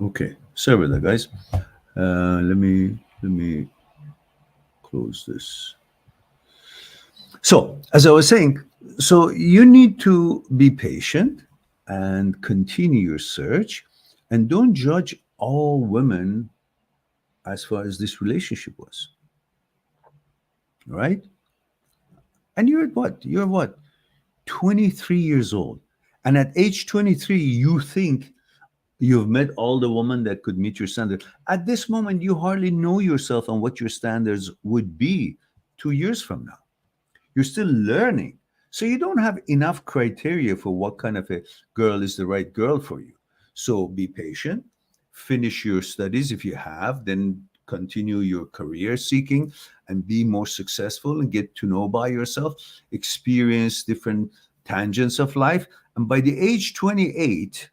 Okay, sorry about that, guys. Let me close this. So, as I was saying, so you need to be patient and continue your search, and don't judge all women as far as this relationship was, right? And you're at what? You're what? 23 years old. And at age 23, you think you've met all the women that could meet your standard. At this moment, you hardly know yourself and what your standards would be 2 years from now. You're still learning. So you don't have enough criteria for what kind of a girl is the right girl for you. So be patient, finish your studies if you have, then continue your career seeking and be more successful and get to know by yourself, experience different tangents of life. And by the age 28,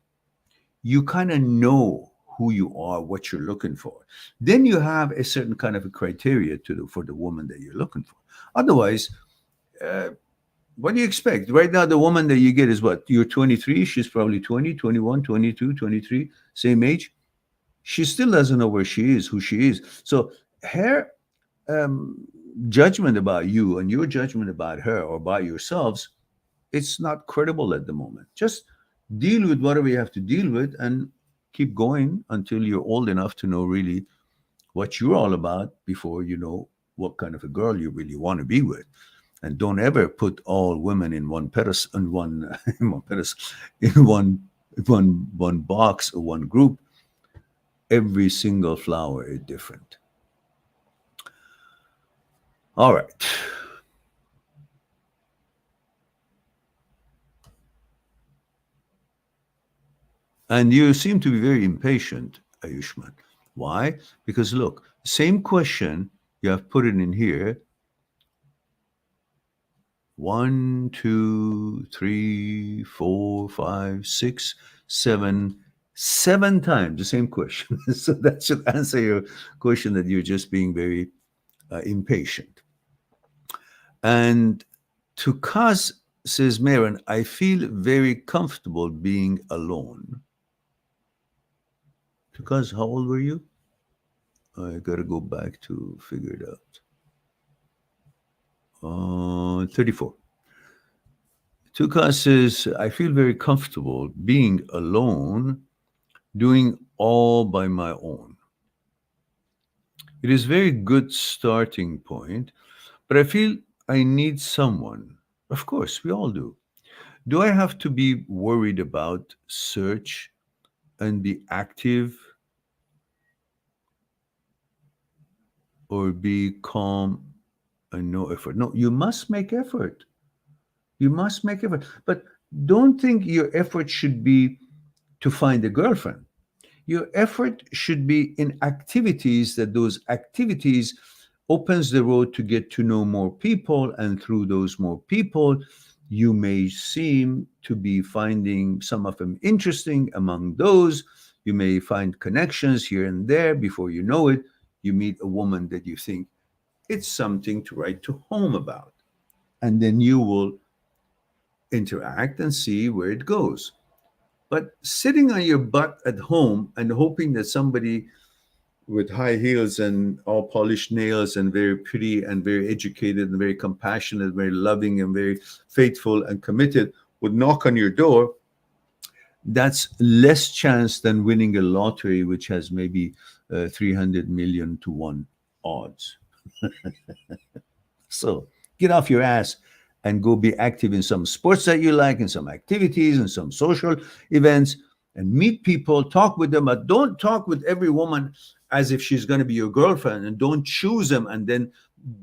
you kind of know who you are, what you're looking for. Then you have a certain kind of a criteria for the woman that you're looking for. Otherwise, uh, what do you expect? Right now, the woman that you get is what? You're 23, she's probably 20, 21, 22, 23, same age. She still doesn't know where she is, who she is. So her um, judgment about you and your judgment about her or by yourselves, it's not credible at the moment. Just deal with whatever you have to deal with and keep going until you're old enough to know really what you're all about before you know what kind of a girl you really want to be with. And don't ever put all women in one pedestal, in one, in one pedestal, in one box or one group. Every single flower is different. All right. And you seem to be very impatient, Ayushman. Why? Because look, same question, you have put it in here. One, two, three, four, five, six, seven, seven times the same question. So that should answer your question that you're just being very impatient. And to Kaz says, Marin, I feel very comfortable being alone. To Kaz, how old were you? I got to go back to figure it out. 34. Tukas says, I feel very comfortable being alone, doing all by my own. It is very good starting point, but I feel I need someone. Of course, we all do. Do I have to be worried about search and be active or be calm and no effort? No, you must make effort. You must make effort. But don't think your effort should be to find a girlfriend. Your effort should be in activities that those activities opens the road to get to know more people, and through those more people you may seem to be finding some of them interesting. Among those, you may find connections here and there. Before you know it, you meet a woman that you think it's something to write to home about, and then you will interact and see where it goes. But sitting on your butt at home and hoping that somebody with high heels and all polished nails and very pretty and very educated and very compassionate, very loving and very faithful and committed would knock on your door, that's less chance than winning a lottery, which has maybe 300 million to one odds. So get off your ass and go be active in some sports that you like, in some activities, in some social events, and meet people, talk with them. But don't talk with every woman as if she's going to be your girlfriend, and don't choose them and then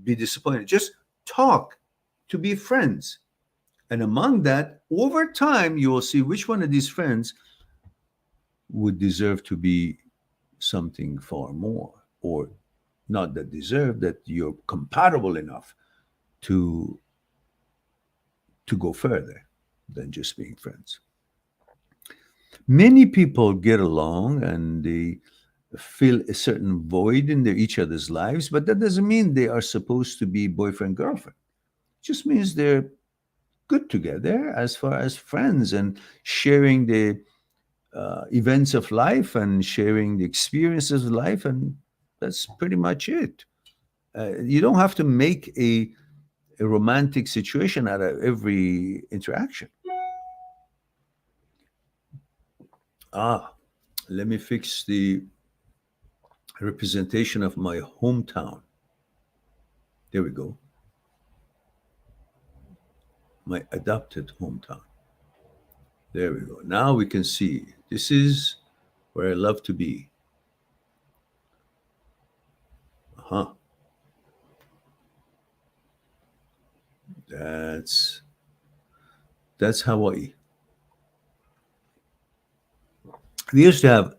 be disappointed. Just talk to be friends. And among that, over time, you will see which one of these friends would deserve to be something far more, or not that deserve, that you're compatible enough to go further than just being friends. Many people get along and they fill a certain void in each other's lives, but that doesn't mean they are supposed to be boyfriend girlfriend. It just means they're good together as far as friends and sharing the events of life and sharing the experiences of life, and that's pretty much it. You don't have to make a romantic situation out of every interaction. Ah, let me fix the representation of my hometown. There we go. My adopted hometown. There we go. Now we can see this is where I love to be. Uh-huh. That's that's Hawaii. We used to have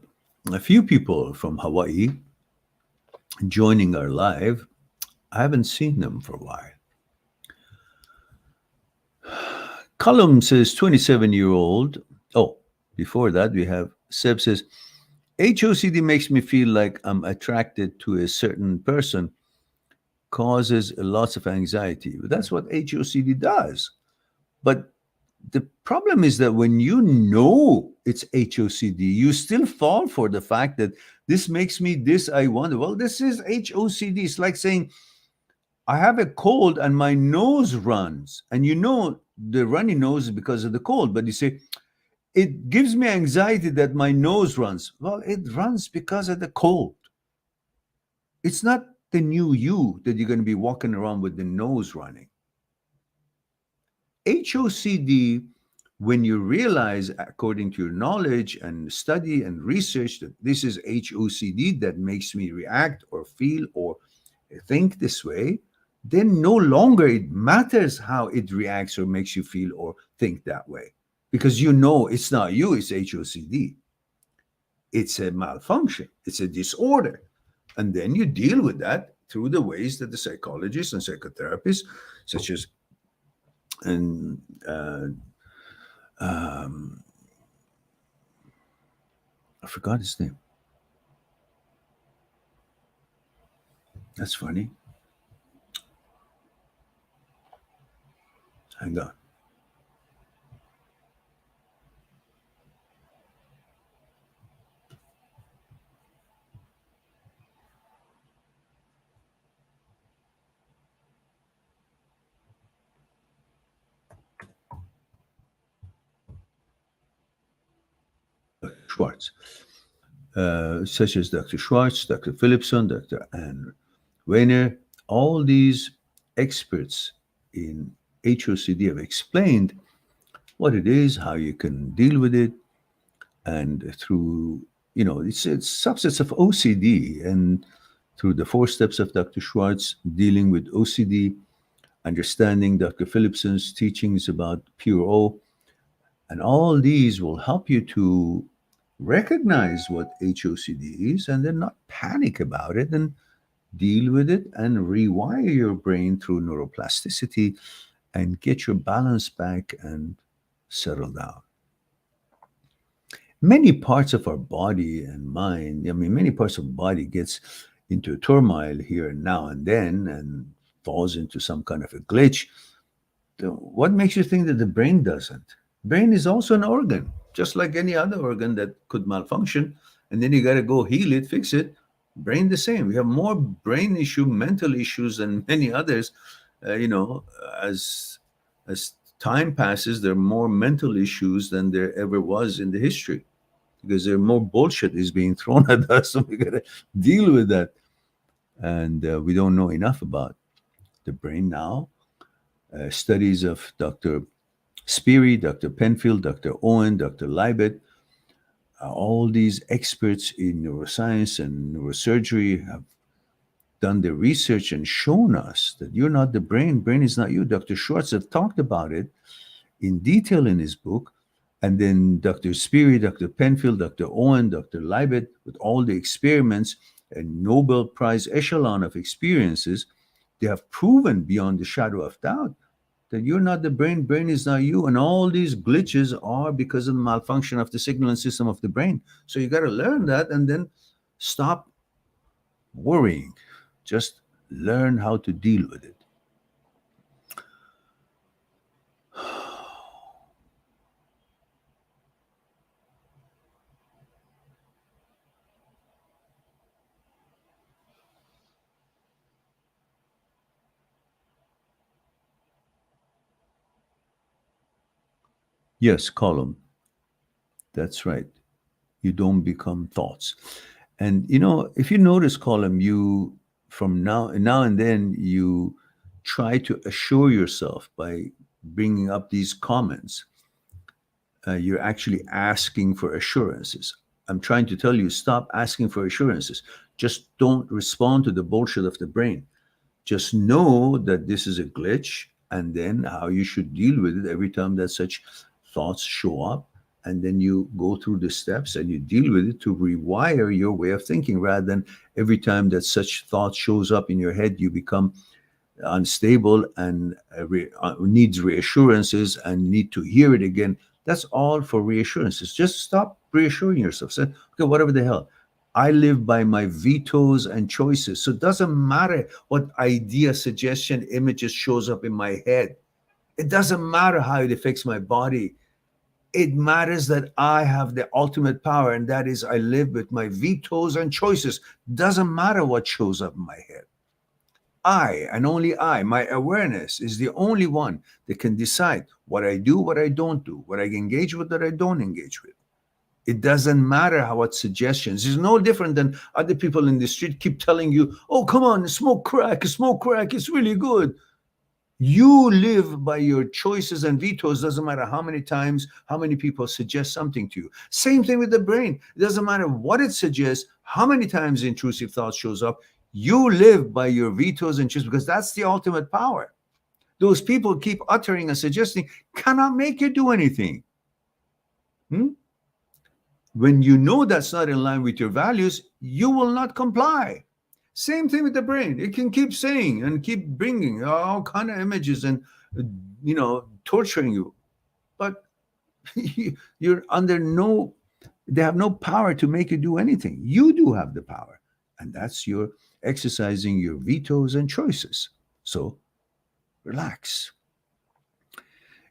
a few people from Hawaii joining our live. I haven't seen them for a while. Column says 27-year-old. Oh, before that, we have Seb says HOCD makes me feel like I'm attracted to a certain person, causes lots of anxiety. That's what HOCD does. But the problem is that when you know it's HOCD, you still fall for the fact that this makes me this, I wonder. Well, this is HOCD. It's like saying, I have a cold and my nose runs. And you know the runny nose is because of the cold, but you say, it gives me anxiety that my nose runs. Well, it runs because of the cold. It's not the new you that you're going to be walking around with the nose running. HOCD, when you realize, according to your knowledge and study and research, that this is HOCD that makes me react or feel or think this way, then no longer it matters how it reacts or makes you feel or think that way. Because you know it's not you, it's HOCD. It's a malfunction, it's a disorder. And then you deal with that through the ways that the psychologists and psychotherapists, such as and um, I forgot his name. That's funny. Hang on. Schwartz, such as Dr. Schwartz, Dr. Philipson, Dr. Anne Weiner, all these experts in HOCD have explained what it is, how you can deal with it, and through, it's a subsets of OCD, and through the four steps of Dr. Schwartz dealing with OCD, understanding Dr. Philipson's teachings about pure O, and all these will help you to recognize what HOCD is and then not panic about it and deal with it and rewire your brain through neuroplasticity and get your balance back and settle down. Many parts of our body and mind, many parts of the body gets into turmoil here and now and then and falls into some kind of a glitch. What makes you think that the brain doesn't? Brain is also an organ. just like any other organ that could malfunction. And then you got to go heal it, fix it. Brain the same. We have more brain issue, mental issues than many others. You know, as time passes, there are more mental issues than there ever was in the history because there are more bullshit is being thrown at us. So we got to deal with that. And we don't know enough about the brain now. Studies of Dr. Speary, Dr. Penfield, Dr. Owen, Dr. Libet, all these experts in neuroscience and neurosurgery have done the research and shown us that you're not the brain. Brain is not you. Dr. Schwartz have talked about it in detail in his book. And then Dr. Speary, Dr. Penfield, Dr. Owen, Dr. Libet, with all the experiments and Nobel Prize echelon of experiences, they have proven beyond the shadow of doubt that you're not the brain, brain is not you, and all these glitches are because of the malfunction of the signaling system of the brain. So you got to learn that and then stop worrying. Just learn how to deal with it. Yes, column. That's right. You don't become thoughts. And you know, if you notice, column, you from now and then you try to assure yourself by bringing up these comments. You're actually asking for assurances. I'm trying to tell you, stop asking for assurances. Just don't respond to the bullshit of the brain. Just know that this is a glitch and then how you should deal with it every time that such thoughts show up. And then you go through the steps and you deal with it to rewire your way of thinking rather than every time that such thought shows up in your head, you become unstable and needs reassurances and need to hear it again. That's all for reassurances. Just stop reassuring yourself. Say, okay, whatever the hell. I live by my vetoes and choices. So it doesn't matter what idea, suggestion, images shows up in my head. It doesn't matter how it affects my body. It matters that I have the ultimate power, and that is I live with my vetoes and choices. Doesn't matter what shows up in my head. I, and only I, my awareness is the only one that can decide what I do, what I don't do, what I engage with, that I don't engage with. It doesn't matter how what suggestions. It's no different than other people in the street keep telling you, oh, come on, smoke crack, it's really good. You live by your choices and vetoes. Doesn't matter how many times, how many people suggest something to you. Same thing with the brain. It doesn't matter what it suggests, how many times intrusive thought shows up. You live by your vetoes and choices because that's the ultimate power. Those people keep uttering and suggesting cannot make you do anything. When you know that's not in line with your values, you will not comply. Same thing with the brain. It can keep saying and keep bringing all kind of images and, torturing you. But you're under they have no power to make you do anything. You do have the power. And that's your exercising your vetoes and choices. So relax.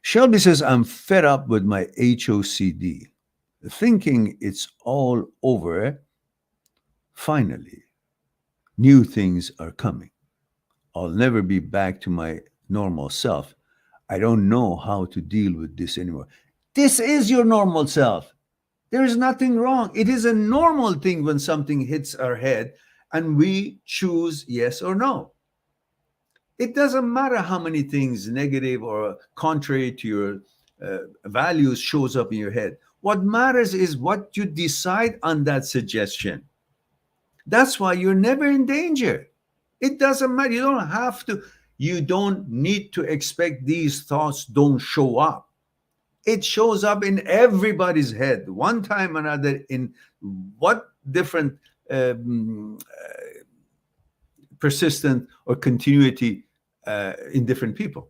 Shelby says, I'm fed up with my HOCD. Thinking it's all over, finally, new things are coming. I'll never be back to my normal self. I don't know how to deal with this anymore. This is your normal self. There is nothing wrong. It is a normal thing when something hits our head and we choose yes or no. It doesn't matter how many things negative or contrary to your values shows up in your head. What matters is what you decide on that suggestion. That's why you're never in danger. It doesn't matter. You don't have to. You don't need to expect these thoughts don't show up. It shows up in everybody's head one time or another in what different persistent or continuity in different people.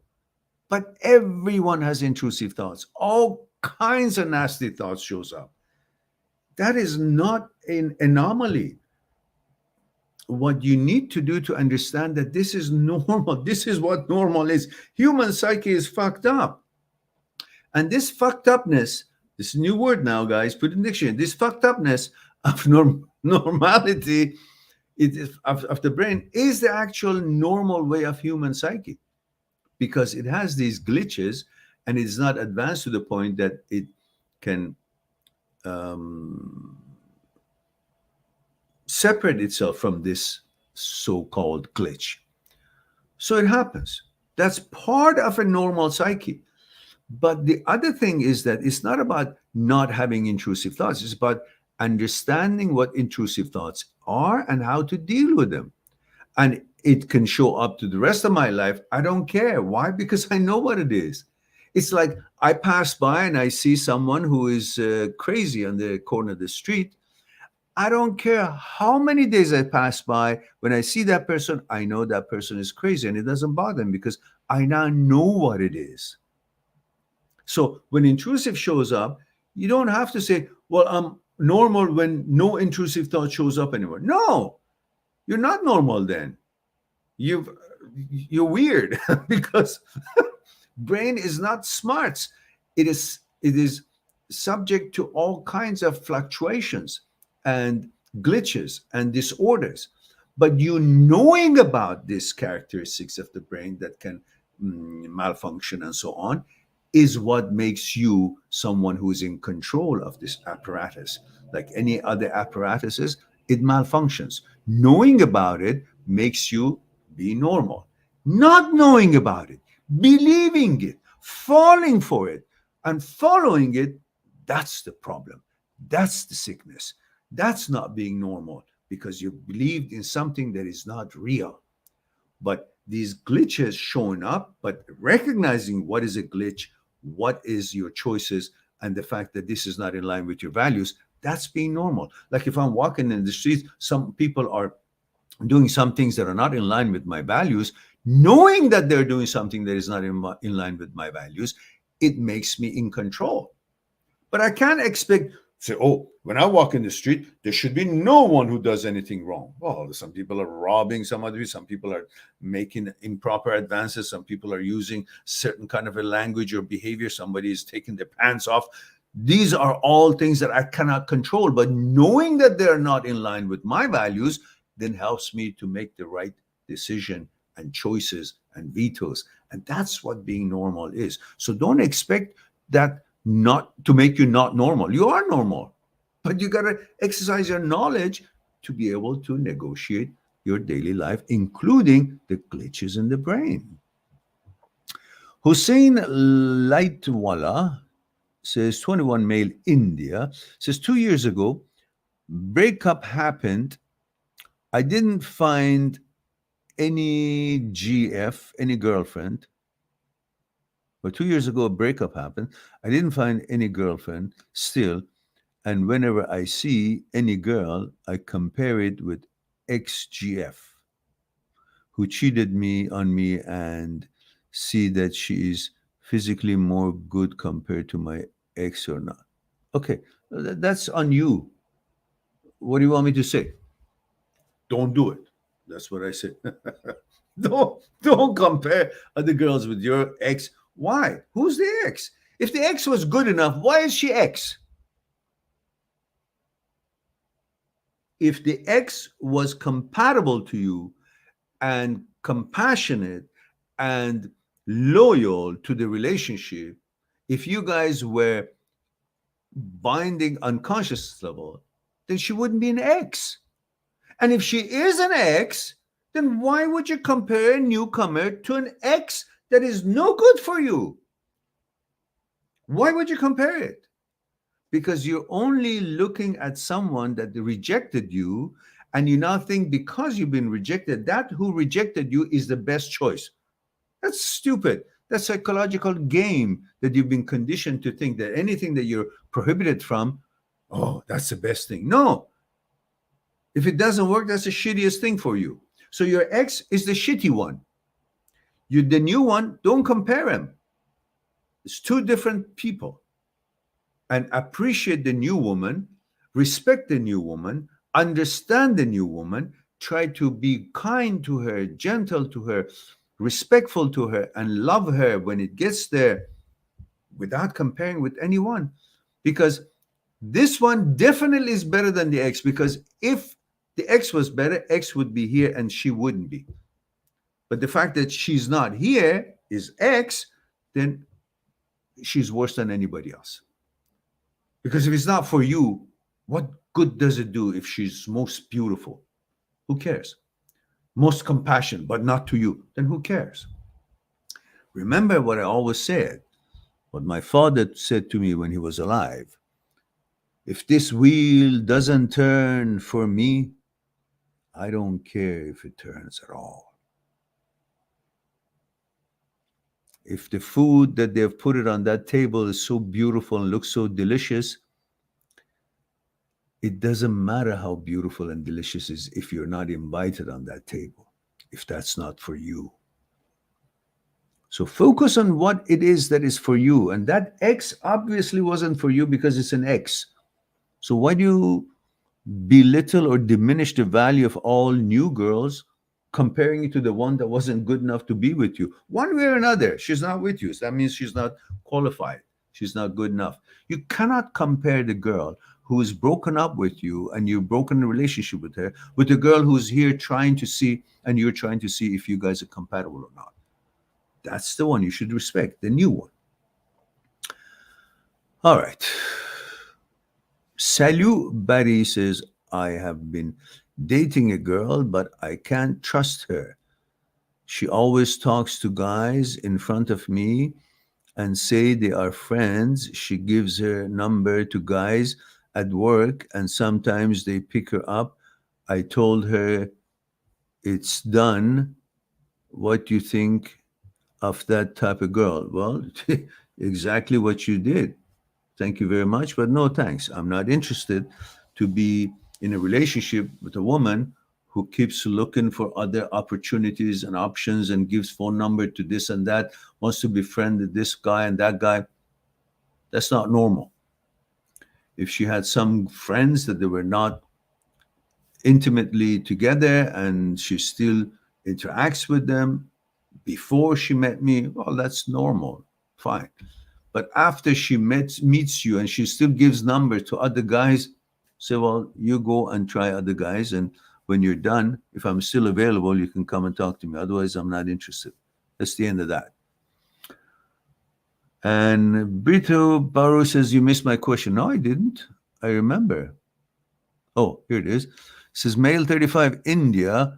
But everyone has intrusive thoughts. All kinds of nasty thoughts shows up. That is not an anomaly. What you need to do to understand that this is normal. This is what normal is. Human psyche is fucked up. And this fucked upness This is a new word now, guys. Put in the dictionary. This fucked upness of normality it is, of the brain is the actual normal way of human psyche because it has these glitches and it's not advanced to the point that it can um, separate itself from this so-called glitch. So it happens. That's part of a normal psyche. But the other thing is that it's not about not having intrusive thoughts. It's about understanding what intrusive thoughts are and how to deal with them. And it can show up to the rest of my life. I don't care. Why? Because I know what it is. It's like I pass by and I see someone who is crazy on the corner of the street. I don't care how many days I pass by. When I see that person, I know that person is crazy and it doesn't bother me because I now know what it is. So when intrusive shows up, you don't have to say, well, I'm normal when no intrusive thought shows up anymore. No, you're not normal then. You've you're weird because brain is not smarts. It is subject to all kinds of fluctuations and glitches and disorders. But you knowing about these characteristics of the brain that can malfunction and so on is what makes you someone who is in control of this apparatus. Like any other apparatuses, it malfunctions. Knowing about it makes you be normal. Not knowing about it, believing it, falling for it, and following it, that's the problem. That's the sickness. That's not being normal because you believed in something that is not real. But these glitches showing up, but recognizing what is a glitch, what is your choices, and the fact that this is not in line with your values, that's being normal. Like if I'm walking in the streets, some people are doing some things that are not in line with my values, knowing that they're doing something that is not in line with my values, it makes me in control. But I can't expect say, oh, when I walk in the street, there should be no one who does anything wrong. Well, some people are robbing somebody, some people are making improper advances, some people are using certain kind of a language or behavior, somebody is taking their pants off. These are all things that I cannot control, but knowing that they're not in line with my values then helps me to make the right decision and choices and vetoes. And that's what being normal is. So don't expect that not to make you not normal. You are normal, but you got to exercise your knowledge to be able to negotiate your daily life, including the glitches in the brain. Hussein Lightwala says, 21 male, India, says 2 years ago, breakup happened. I didn't find any GF, any girlfriend. But 2 years ago, a breakup happened. I didn't find any girlfriend still. And whenever I see any girl, I compare it with ex-GF who cheated me on me and see that she is physically more good compared to my ex or not. Okay, that's on you. What do you want me to say? Don't do it. That's what I say. Don't compare other girls with your ex. Why? Who's the ex? If the ex was good enough, why is she ex? If the ex was compatible to you and compassionate and loyal to the relationship, if you guys were binding unconscious level, then she wouldn't be an ex. And if she is an ex, then why would you compare a newcomer to an ex that is no good for you? Why would you compare it? Because you're only looking at someone that rejected you, and you now think because you've been rejected, that who rejected you is the best choice. That's stupid. That's a psychological game that you've been conditioned to think that anything that you're prohibited from, oh, that's the best thing. No. If it doesn't work, that's the shittiest thing for you. So your ex is the shitty one. You, the new one, don't compare him. It's two different people. And appreciate the new woman, respect the new woman, understand the new woman, try to be kind to her, gentle to her, respectful to her, and love her when it gets there without comparing with anyone. because this one definitely is better than the X, because if the X was better, X would be here and she wouldn't be. But the fact that she's not here is X, then she's worse than anybody else. Because if it's not for you, what good does it do if she's most beautiful? Who cares? Most compassionate, but not to you, then who cares? Remember what I always said, what my father said to me when he was alive. If this wheel doesn't turn for me, I don't care if it turns at all. If the food that they've put it on that table is so beautiful and looks so delicious, it doesn't matter how beautiful and delicious it is if you're not invited on that table, if that's not for you. So focus on what it is that is for you. And that X obviously wasn't for you because it's an X. So why do you belittle or diminish the value of all new girls, comparing it to the one that wasn't good enough to be with you? One way or another, she's not with you. So that means she's not qualified. She's not good enough. You cannot compare the girl who is broken up with you and you've broken a relationship with her with the girl who's here trying to see, and you're trying to see if you guys are compatible or not. That's the one you should respect, the new one. All right. Salut Barry says, I have been dating a girl, but I can't trust her. She always talks to guys in front of me and say they are friends. She gives her number to guys at work and sometimes they pick her up. I told her it's done. What do you think of that type of girl? Well, exactly what you did. Thank you very much, but no thanks. I'm not interested to be in a relationship with a woman who keeps looking for other opportunities and options and gives phone number to this and that, wants to befriend this guy and that guy. That's not normal. If she had some friends that they were not intimately together and she still interacts with them before she met me, well, that's normal. Fine. But after she meets you and she still gives numbers to other guys, say, well, you go and try other guys. And when you're done, if I'm still available, you can come and talk to me. Otherwise, I'm not interested. That's the end of that. And Brito Baru says, you missed my question. No, I didn't. I remember. Oh, here it is. It says, male 35, India,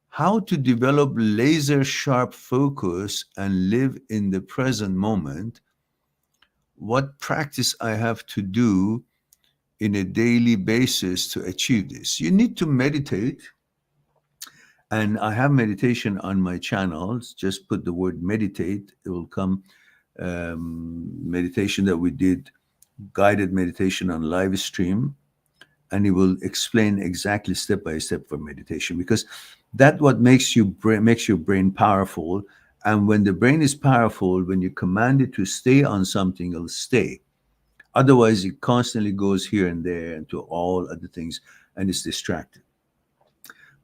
how to develop laser sharp focus and live in the present moment. What practice I have to do in a daily basis to achieve this? You need to meditate. And I have meditation on my channels. Just put the word meditate. It will come. Meditation that we did, guided meditation on live stream. And it will explain exactly step by step for meditation, because that's what makes your brain powerful. And when the brain is powerful, when you command it to stay on something, it'll stay. Otherwise, it constantly goes here and there and to all other things and is distracted.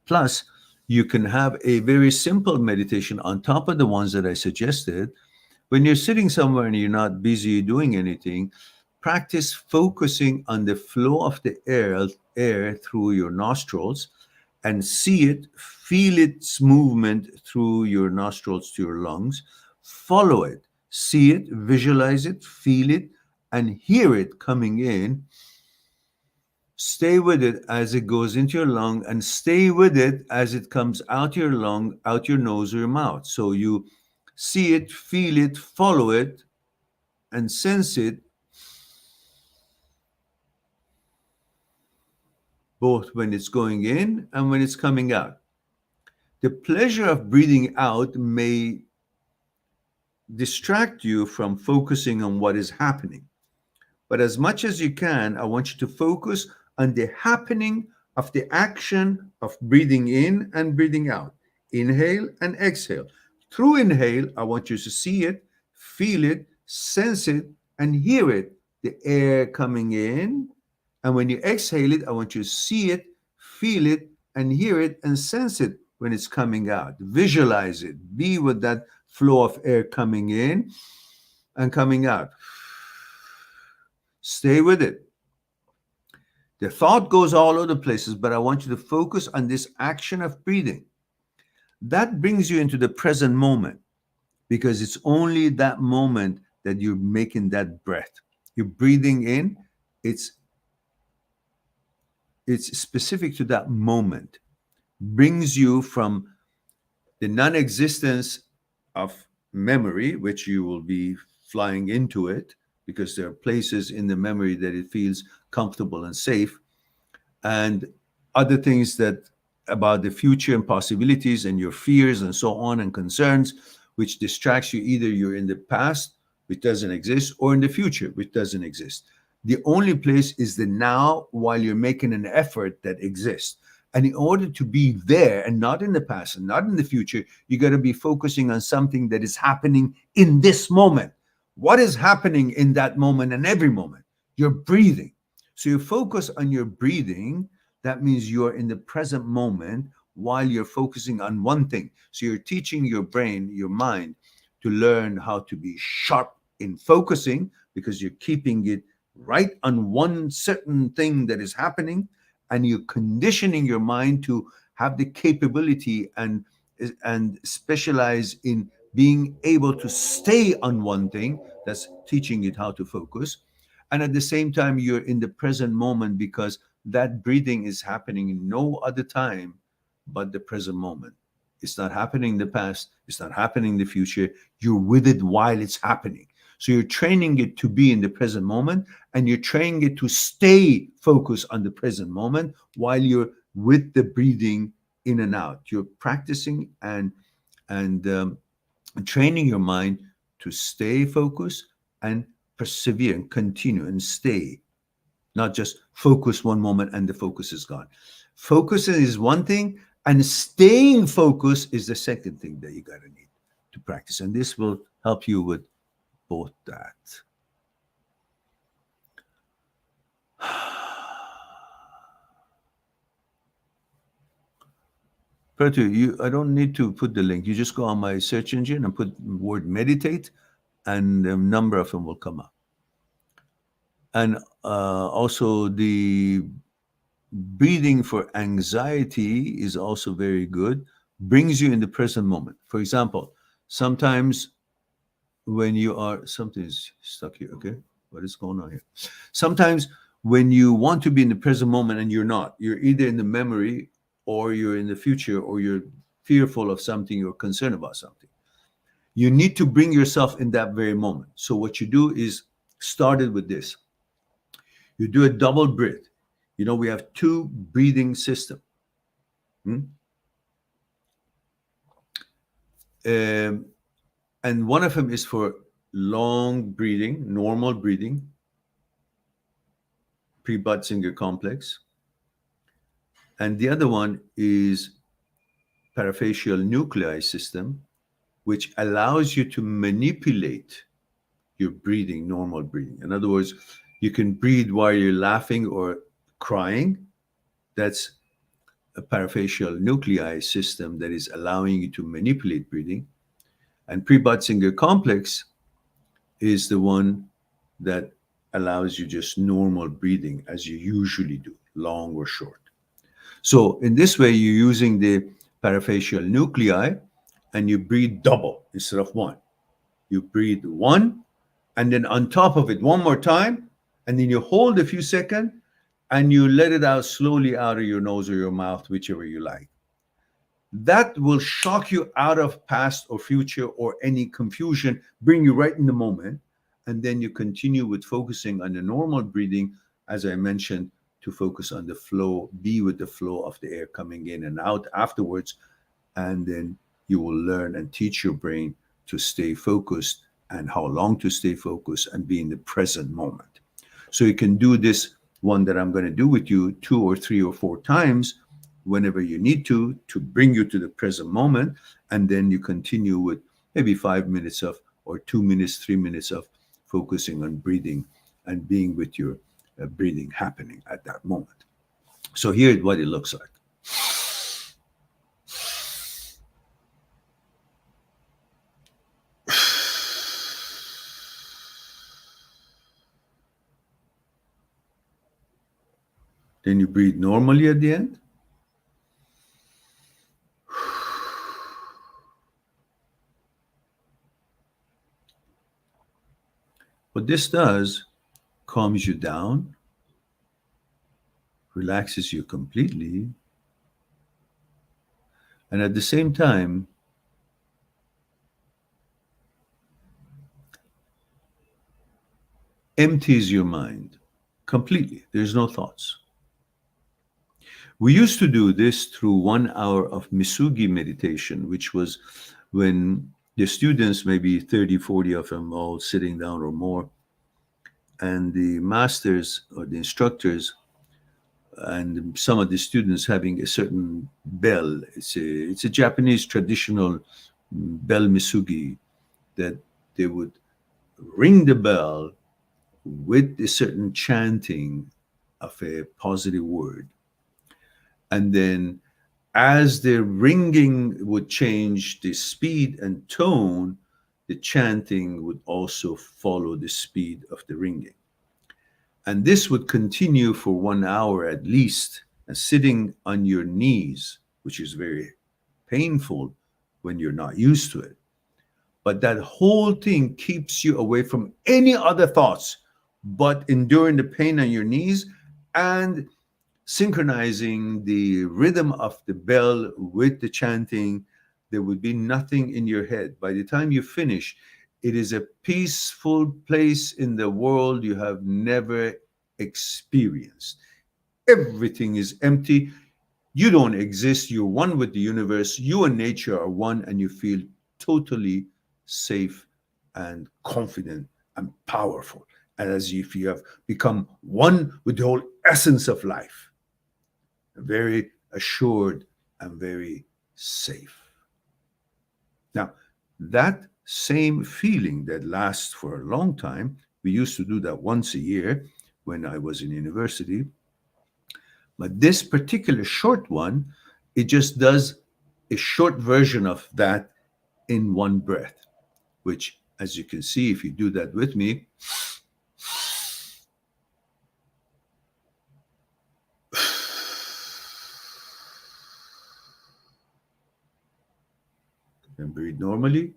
Plus, you can have a very simple meditation on top of the ones that I suggested. When you're sitting somewhere and you're not busy doing anything, practice focusing on the flow of the air through your nostrils and see it, feel its movement through your nostrils to your lungs. Follow it, see it, visualize it, feel it, and hear it coming in. Stay with it as it goes into your lung and stay with it as it comes out your lung, out your nose or your mouth. So you see it, feel it, follow it, and sense it, both when it's going in and when it's coming out. The pleasure of breathing out may distract you from focusing on what is happening. But as much as you can, I want you to focus on the happening of the action of breathing in and breathing out. Inhale and exhale. Through inhale, I want you to see it, feel it, sense it, and hear it, the air coming in. And when you exhale it, I want you to see it, feel it, and hear it, and sense it when it's coming out. Visualize it. Be with that flow of air coming in and coming out. Stay with it. The thought goes all over the places, but I want you to focus on this action of breathing. That brings you into the present moment because it's only that moment that you're making that breath. You're breathing in, it's it's specific to that moment. Brings you from the non-existence of memory, which you will be flying into it because there are places in the memory that it feels comfortable and safe, and other things that about the future and possibilities and your fears and so on and concerns, which distracts you. Either you're in the past, which doesn't exist, or in the future, which doesn't exist. The only place is the now while you're making an effort that exists. And in order to be there and not in the past and not in the future, you got to be focusing on something that is happening in this moment. What is happening in that moment and every moment? You're breathing. So you focus on your breathing. That means you're in the present moment while you're focusing on one thing. So you're teaching your brain, your mind, to learn how to be sharp in focusing because you're keeping it right on one certain thing that is happening, and you're conditioning your mind to have the capability and specialize in being able to stay on one thing. That's teaching it how to focus. And at the same time, you're in the present moment because that breathing is happening in no other time but the present moment. It's not happening in the past, it's not happening in the future. You're with it while it's happening. So you're training it to be in the present moment, and you're training it to stay focused on the present moment while you're with the breathing in and out. You're practicing and training your mind to stay focused and persevere and continue and stay, not just focus one moment and the focus is gone. Focusing is one thing, and staying focused is the second thing that you got to need to practice. And this will help you with both that. Pertu, I don't need to put the link. You just go on my search engine and put word meditate, and a number of them will come up. And also the breathing for anxiety is also very good, brings you in the present moment. For example, sometimes when you are, something's stuck here, okay? What is going on here? Sometimes when you want to be in the present moment and you're not, you're either in the memory or you're in the future, or you're fearful of something or concerned about something. You need to bring yourself in that very moment. So what you do is started with this. You do a double breath. You know, we have two breathing systems. And one of them is for long breathing, normal breathing, pre-Butzinger complex. And the other one is parafacial nuclei system, which allows you to manipulate your breathing, normal breathing. In other words, you can breathe while you're laughing or crying. That's a parafacial nuclei system that is allowing you to manipulate breathing. And pre-Butzinger complex is the one that allows you just normal breathing as you usually do, long or short. So in this way, you're using the parafacial nuclei and you breathe double instead of one. You breathe one, and then on top of it, one more time, and then you hold a few seconds and you let it out slowly out of your nose or your mouth, whichever you like. That will shock you out of past or future or any confusion, bring you right in the moment. And then you continue with focusing on the normal breathing, as I mentioned, to focus on the flow, be with the flow of the air coming in and out afterwards. And then you will learn and teach your brain to stay focused and how long to stay focused and be in the present moment. So you can do this one that I'm going to do with you 2 or 3 or 4 times whenever you need to bring you to the present moment. And then you continue with maybe 5 minutes of, or 2 minutes, 3 minutes of focusing on breathing and being with your breathing happening at that moment. So here's what it looks like. Then you breathe normally at the end. What this does, calms you down, relaxes you completely, and at the same time, empties your mind completely. There's no thoughts. We used to do this through 1 hour of Misugi meditation, which was when the students, maybe 30, 40 of them, all sitting down or more, and the masters or the instructors and some of the students having a certain bell. It's a Japanese traditional bell Misugi that they would ring the bell with a certain chanting of a positive word. And then as the ringing would change the speed and tone, the chanting would also follow the speed of the ringing. And this would continue for 1 hour at least, and sitting on your knees, which is very painful when you're not used to it. But that whole thing keeps you away from any other thoughts but enduring the pain on your knees and synchronizing the rhythm of the bell with the chanting. There would be nothing in your head. By the time you finish, it is a peaceful place in the world you have never experienced. Everything is empty. You don't exist. You're one with the universe. You and nature are one, and you feel totally safe and confident and powerful, and as if you have become one with the whole essence of life. Very assured and very safe. Now, that same feeling that lasts for a long time, we used to do that once a year when I was in university. But this particular short one, it just does a short version of that in one breath, which, as you can see, if you do that with me, and breathe normally.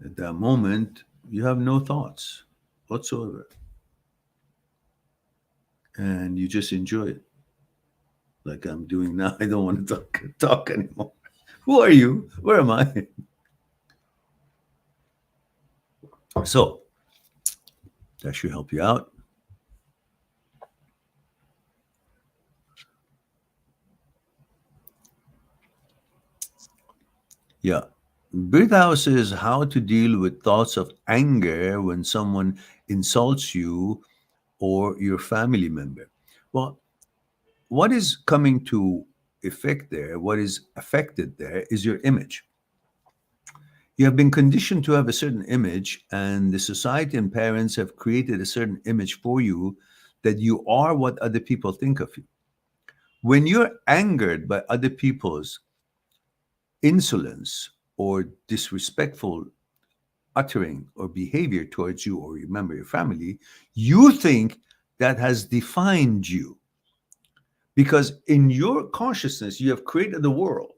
At that moment, you have no thoughts whatsoever. And you just enjoy it like I'm doing now. I don't want to talk anymore. Who are you? Where am I? So that should help you out. Yeah. Birthouse is how to deal with thoughts of anger when someone insults you or your family member. Well, what is coming to effect there, what is affected there is your image. You have been conditioned to have a certain image, and the society and parents have created a certain image for you that you are what other people think of you. When you're angered by other people's insolence or disrespectful uttering or behavior towards you or your member, your family, you think that has defined you. Because in your consciousness, you have created the world.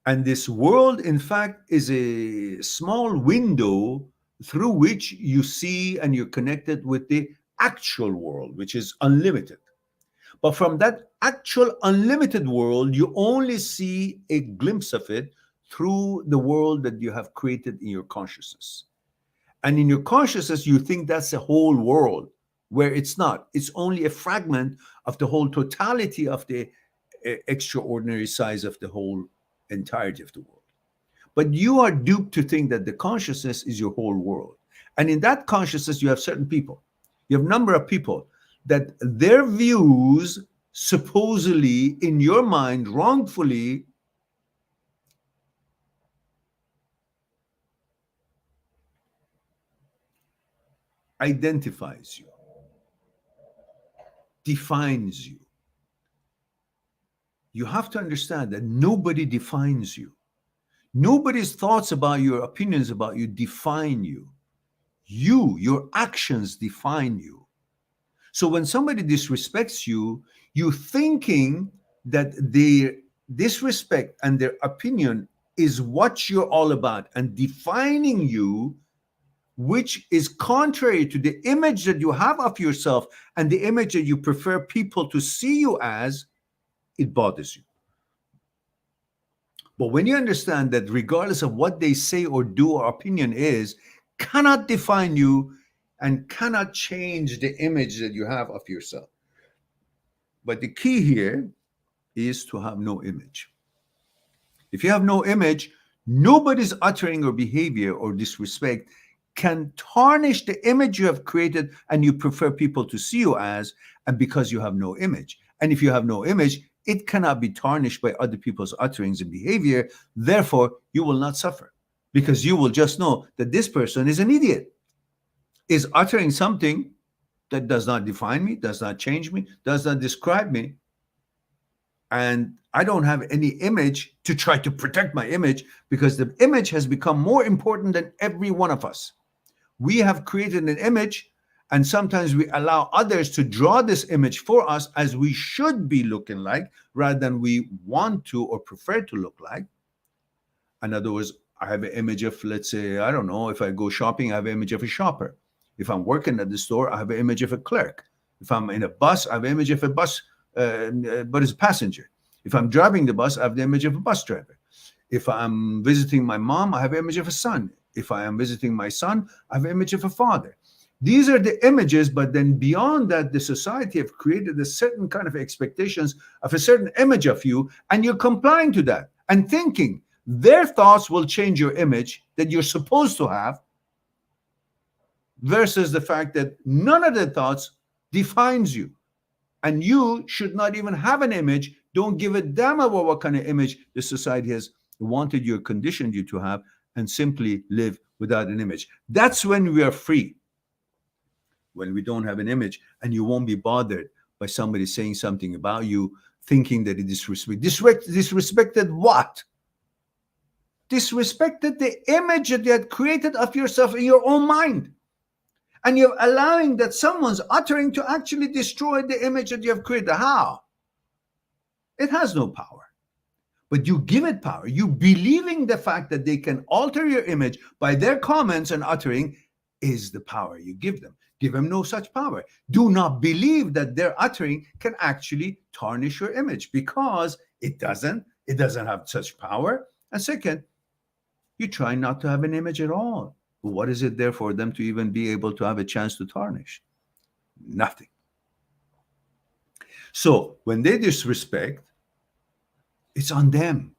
And this world, in fact, is a small window through which you see and you're connected with the actual world, which is unlimited. But from that actual unlimited world, you only see a glimpse of it through the world that you have created in your consciousness. And in your consciousness, you think that's the whole world, where it's not. It's only a fragment of the whole totality of the extraordinary size of the whole entirety of the world. But you are duped to think that the consciousness is your whole world. And in that consciousness, you have certain people. You have a number of people that their views supposedly in your mind wrongfully identifies you, defines you. You have to understand that nobody defines you. Nobody's thoughts about your opinions about you define you. Your actions define you. So when somebody disrespects you, you thinking that their disrespect and their opinion is what you're all about and defining you, which is contrary to the image that you have of yourself and the image that you prefer people to see you as, it bothers you. But when you understand that regardless of what they say or do or opinion is, cannot define you and cannot change the image that you have of yourself. But the key here is to have no image. If you have no image, nobody's uttering or behavior or disrespect can tarnish the image you have created and you prefer people to see you as, and because you have no image. And if you have no image, it cannot be tarnished by other people's utterings and behavior. Therefore, you will not suffer because you will just know that this person is an idiot, is uttering something that does not define me, does not change me, does not describe me. And I don't have any image to try to protect my image because the image has become more important than every one of us. We have created an image, and sometimes we allow others to draw this image for us as we should be looking like rather than we want to or prefer to look like. In other words, I have an image of, let's say, I don't know, if I go shopping, I have an image of a shopper. If I'm working at the store, I have an image of a clerk. If I'm in a bus, I have an image of a bus, but as a passenger. If I'm driving the bus, I have the image of a bus driver. If I'm visiting my mom, I have an image of a son. If I am visiting my son, I have an image of a father. These are the images, but then beyond that, the society have created a certain kind of expectations of a certain image of you, and you're complying to that and thinking their thoughts will change your image that you're supposed to have, versus the fact that none of the thoughts defines you. And you should not even have an image. Don't give a damn about what kind of image the society has wanted you or conditioned you to have, and simply live without an image. That's when we are free. When we don't have an image, and you won't be bothered by somebody saying something about you, thinking that it is disrespected what? Disrespected the image that you had created of yourself in your own mind. And you're allowing that someone's uttering to actually destroy the image that you have created. How? It has no power. But you give it power. You believing the fact that they can alter your image by their comments and uttering is the power you give them. Give them no such power. Do not believe that their uttering can actually tarnish your image, because it doesn't. It doesn't have such power. And second, you try not to have an image at all. What is it there for them to even be able to have a chance to tarnish? Nothing. So when they disrespect, it's on them.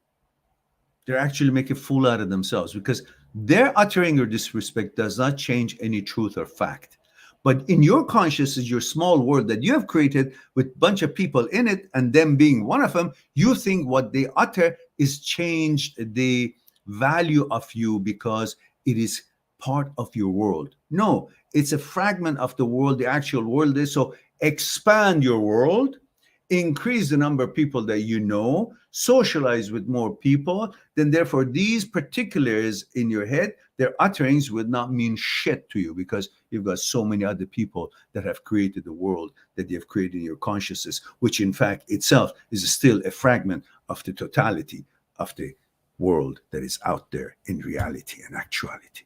They're actually making a fool out of themselves, because their uttering or disrespect does not change any truth or fact. But in your consciousness, your small world that you have created with a bunch of people in it, and them being one of them, you think what they utter is changed the value of you because it is part of your world. No, it's a fragment of the world the actual world is. So expand your world, increase the number of people that you know, socialize with more people, then therefore these particulars in your head, their utterings would not mean shit to you, because you've got so many other people that have created the world that you have created in your consciousness, which in fact itself is still a fragment of the totality of the world that is out there in reality and actuality.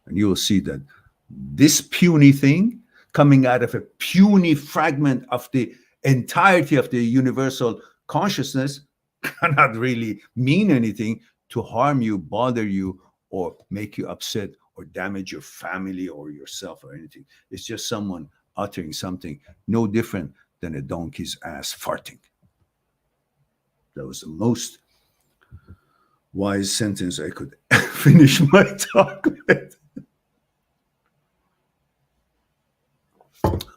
And you will see that this puny thing coming out of a puny fragment of the entirety of the universal consciousness cannot really mean anything to harm you, bother you, or make you upset or damage your family or yourself or anything. It's just someone uttering something no different than a donkey's ass farting. That was the most wise sentence I could finish my talk with.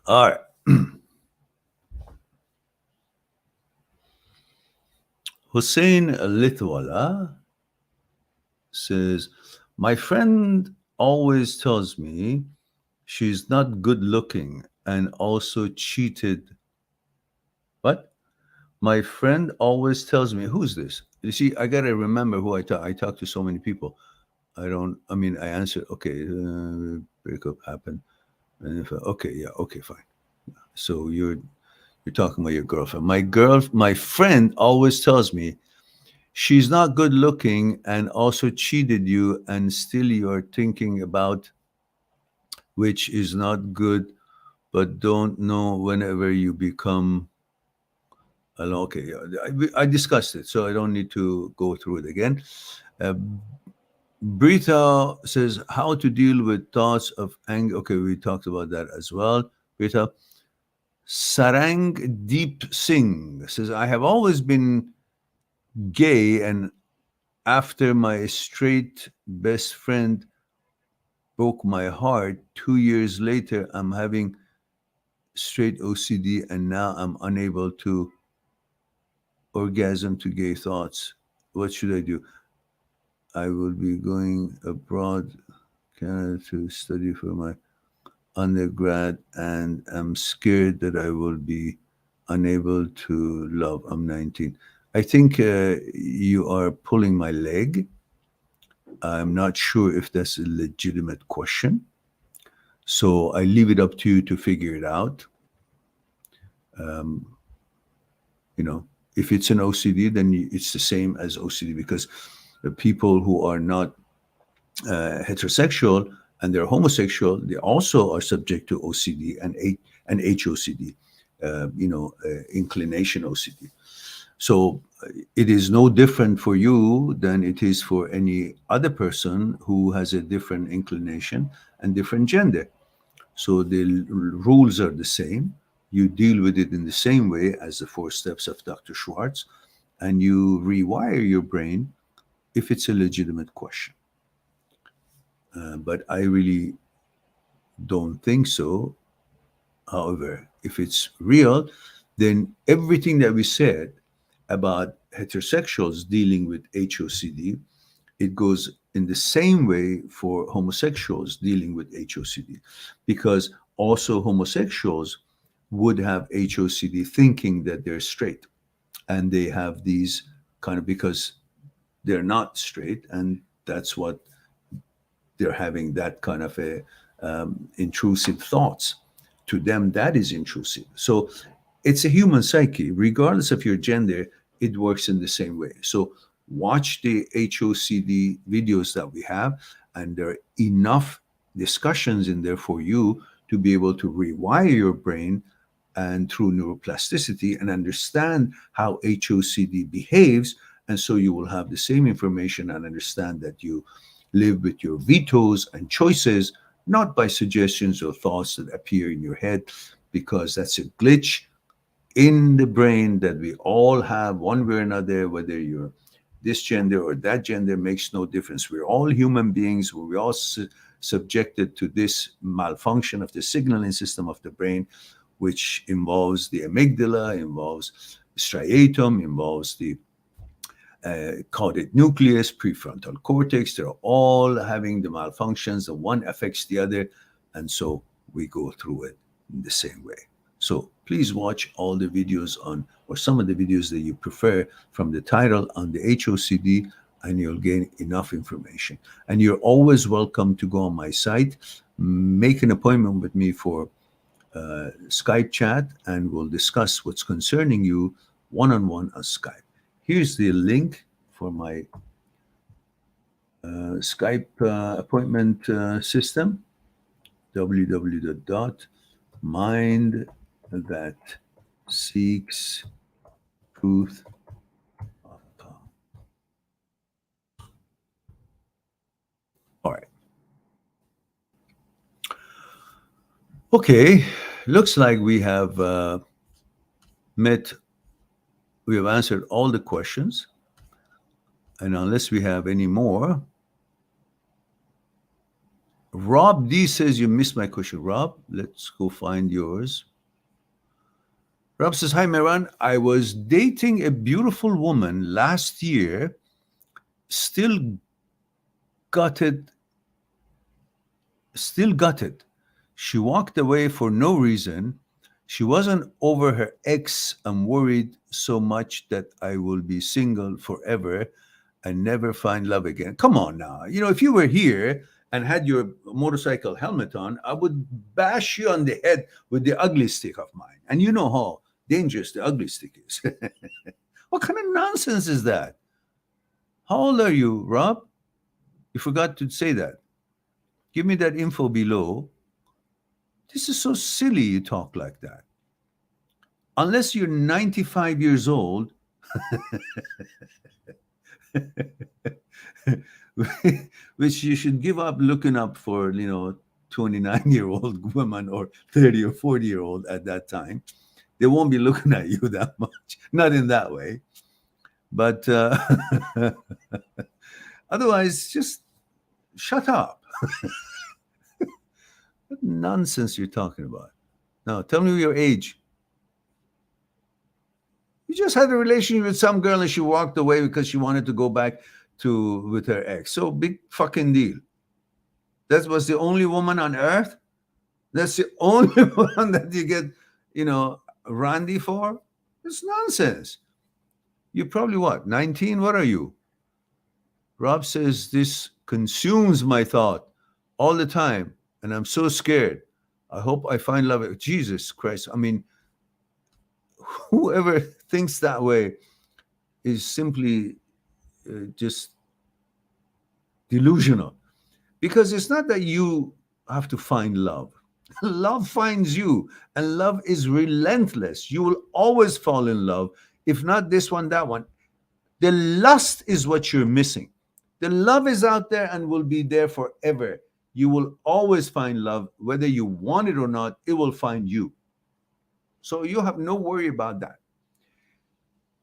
All right. Hussein Litwala says, my friend always tells me she's not good looking and also cheated. What? My friend always tells me, "Who's this?" You see, I gotta remember who I talk. I talk to so many people. I don't. I mean, I answer, "Okay, breakup happened," and if okay, yeah, okay, fine. So you're talking about your girlfriend. My friend always tells me she's not good looking and also cheated you, and still you're thinking about, which is not good, but don't know whenever you become alone. Okay, yeah, I discussed it, so I don't need to go through it again. Uh, Brita says how to deal with thoughts of anger. Okay, we talked about that as well. Brita. Sarang Deep Singh says, I have always been gay, and after my straight best friend broke my heart, 2 years later, I'm having straight OCD, and now I'm unable to orgasm to gay thoughts. What should I do? I will be going abroad, Canada, to study for my undergrad, and I'm scared that I will be unable to love. I'm 19. I think you are pulling my leg. I'm not sure if that's a legitimate question. So I leave it up to you to figure it out. Um, you know, if it's an OCD, then it's the same as OCD, because the people who are not heterosexual and they're homosexual, they also are subject to OCD and HOCD, inclination OCD. So it is no different for you than it is for any other person who has a different inclination and different gender. So the rules are the same. You deal with it in the same way as the 4 steps of Dr. Schwartz, and you rewire your brain if it's a legitimate question. But I really don't think so. However, if it's real, then everything that we said about heterosexuals dealing with HOCD, it goes in the same way for homosexuals dealing with HOCD, because also homosexuals would have HOCD thinking that they're straight, and they have these kind of, because they're not straight, and that's what they're having, that kind of a intrusive thoughts. To them, that is intrusive. So it's a human psyche, regardless of your gender. It works in the same way. So watch the HOCD videos that we have, and there are enough discussions in there for you to be able to rewire your brain and through neuroplasticity and understand how HOCD behaves. And so you will have the same information and understand that you live with your vetoes and choices, not by suggestions or thoughts that appear in your head, because that's a glitch in the brain that we all have one way or another. Whether you're this gender or that gender makes no difference. We're all human beings. We're all subjected to this malfunction of the signaling system of the brain, which involves the amygdala, involves striatum, involves the caudate nucleus, prefrontal cortex. They're all having the malfunctions, and one affects the other. And so we go through it in the same way. So please watch all the videos on, or some of the videos that you prefer from the title on the HOCD, and you'll gain enough information. And you're always welcome to go on my site, make an appointment with me for Skype chat, and we'll discuss what's concerning you one on one on Skype. Here's the link for my Skype appointment system: www.mindthatseekstruth.com. All right. Okay. Looks like met, we have answered all the questions. And unless we have any more, Rob D says you missed my question. Rob, let's go find yours. Rob says, Hi, Meran. I was dating a beautiful woman last year, still gutted, still gutted. She walked away for no reason. She wasn't over her ex. I'm worried so much that I will be single forever and never find love again. Come on now. If you were here and had your motorcycle helmet on, I would bash you on the head with the ugly stick of mine. And you know how dangerous the ugly stick is. What kind of nonsense is that? How old are you, Rob? You forgot to say that. Give me that info below. This is so silly you talk like that. Unless you're 95 years old, which you should give up looking up for, 29-year-old woman or 30 or 40-year-old at that time. They won't be looking at you that much. Not in that way. But otherwise, just shut up. What nonsense you're talking about. Now, tell me your age. You just had a relationship with some girl and she walked away because she wanted to go back with her ex. So big fucking deal. That was the only woman on earth? That's the only one that you get, randy for? It's nonsense. You're probably what, 19? What are you? Rob says, this consumes my thought all the time, and I'm so scared. I hope I find love. Jesus Christ. I mean, whoever thinks that way is simply just delusional. Because it's not that you have to find love. Love finds you, and love is relentless. You will always fall in love. If not this one, that one. The lust is what you're missing. The love is out there and will be there forever. You will always find love. Whether you want it or not, it will find you. So you have no worry about that.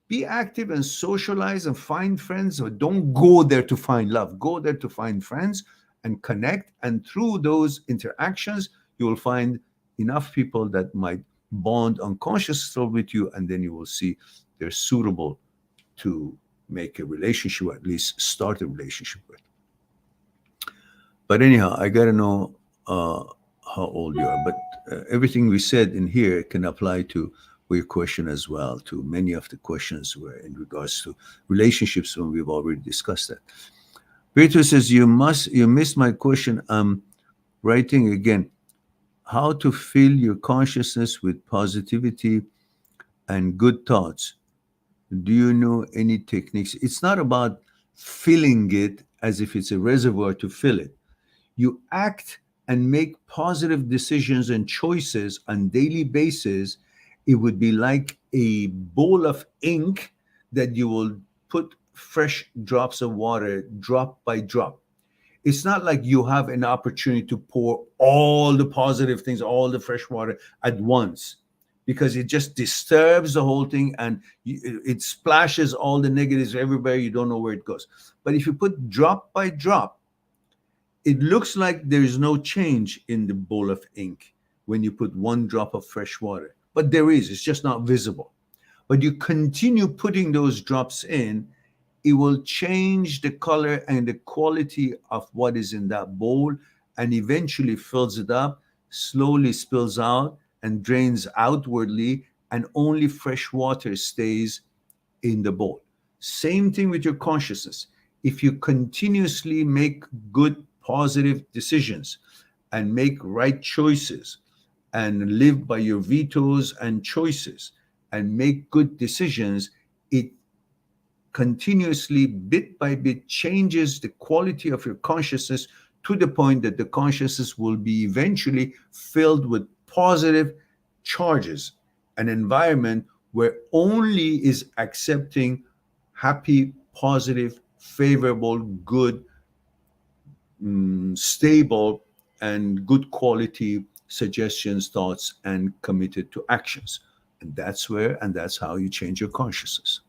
Be active and socialize and find friends. Or don't go there to find love. Go there to find friends and connect. And through those interactions, you will find enough people that might bond unconsciously with you. And then you will see they're suitable to make a relationship, or at least start a relationship with. But anyhow, I got to know how old you are. But everything we said in here can apply to your question as well, to many of the questions were in regards to relationships when we've already discussed that. Beatrice says, you missed my question. I'm writing again. How to fill your consciousness with positivity and good thoughts. Do you know any techniques? It's not about filling it as if it's a reservoir to fill it. You act and make positive decisions and choices on daily basis. It would be like a bowl of ink that you will put fresh drops of water drop by drop. It's not like you have an opportunity to pour all the positive things, all the fresh water at once, because it just disturbs the whole thing and it splashes all the negatives everywhere. You don't know where it goes. But if you put drop by drop, it looks like there is no change in the bowl of ink when you put one drop of fresh water. But there is, it's just not visible. But you continue putting those drops in, it will change the color and the quality of what is in that bowl and eventually fills it up, slowly spills out and drains outwardly, and only fresh water stays in the bowl. Same thing with your consciousness. If you continuously make good, positive decisions and make right choices and live by your vetoes and choices and make good decisions, it continuously, bit by bit, changes the quality of your consciousness to the point that the consciousness will be eventually filled with positive charges, an environment where only is accepting happy, positive, favorable, good, stable, and good quality suggestions, thoughts, and committed to actions. And that's how you change your consciousness.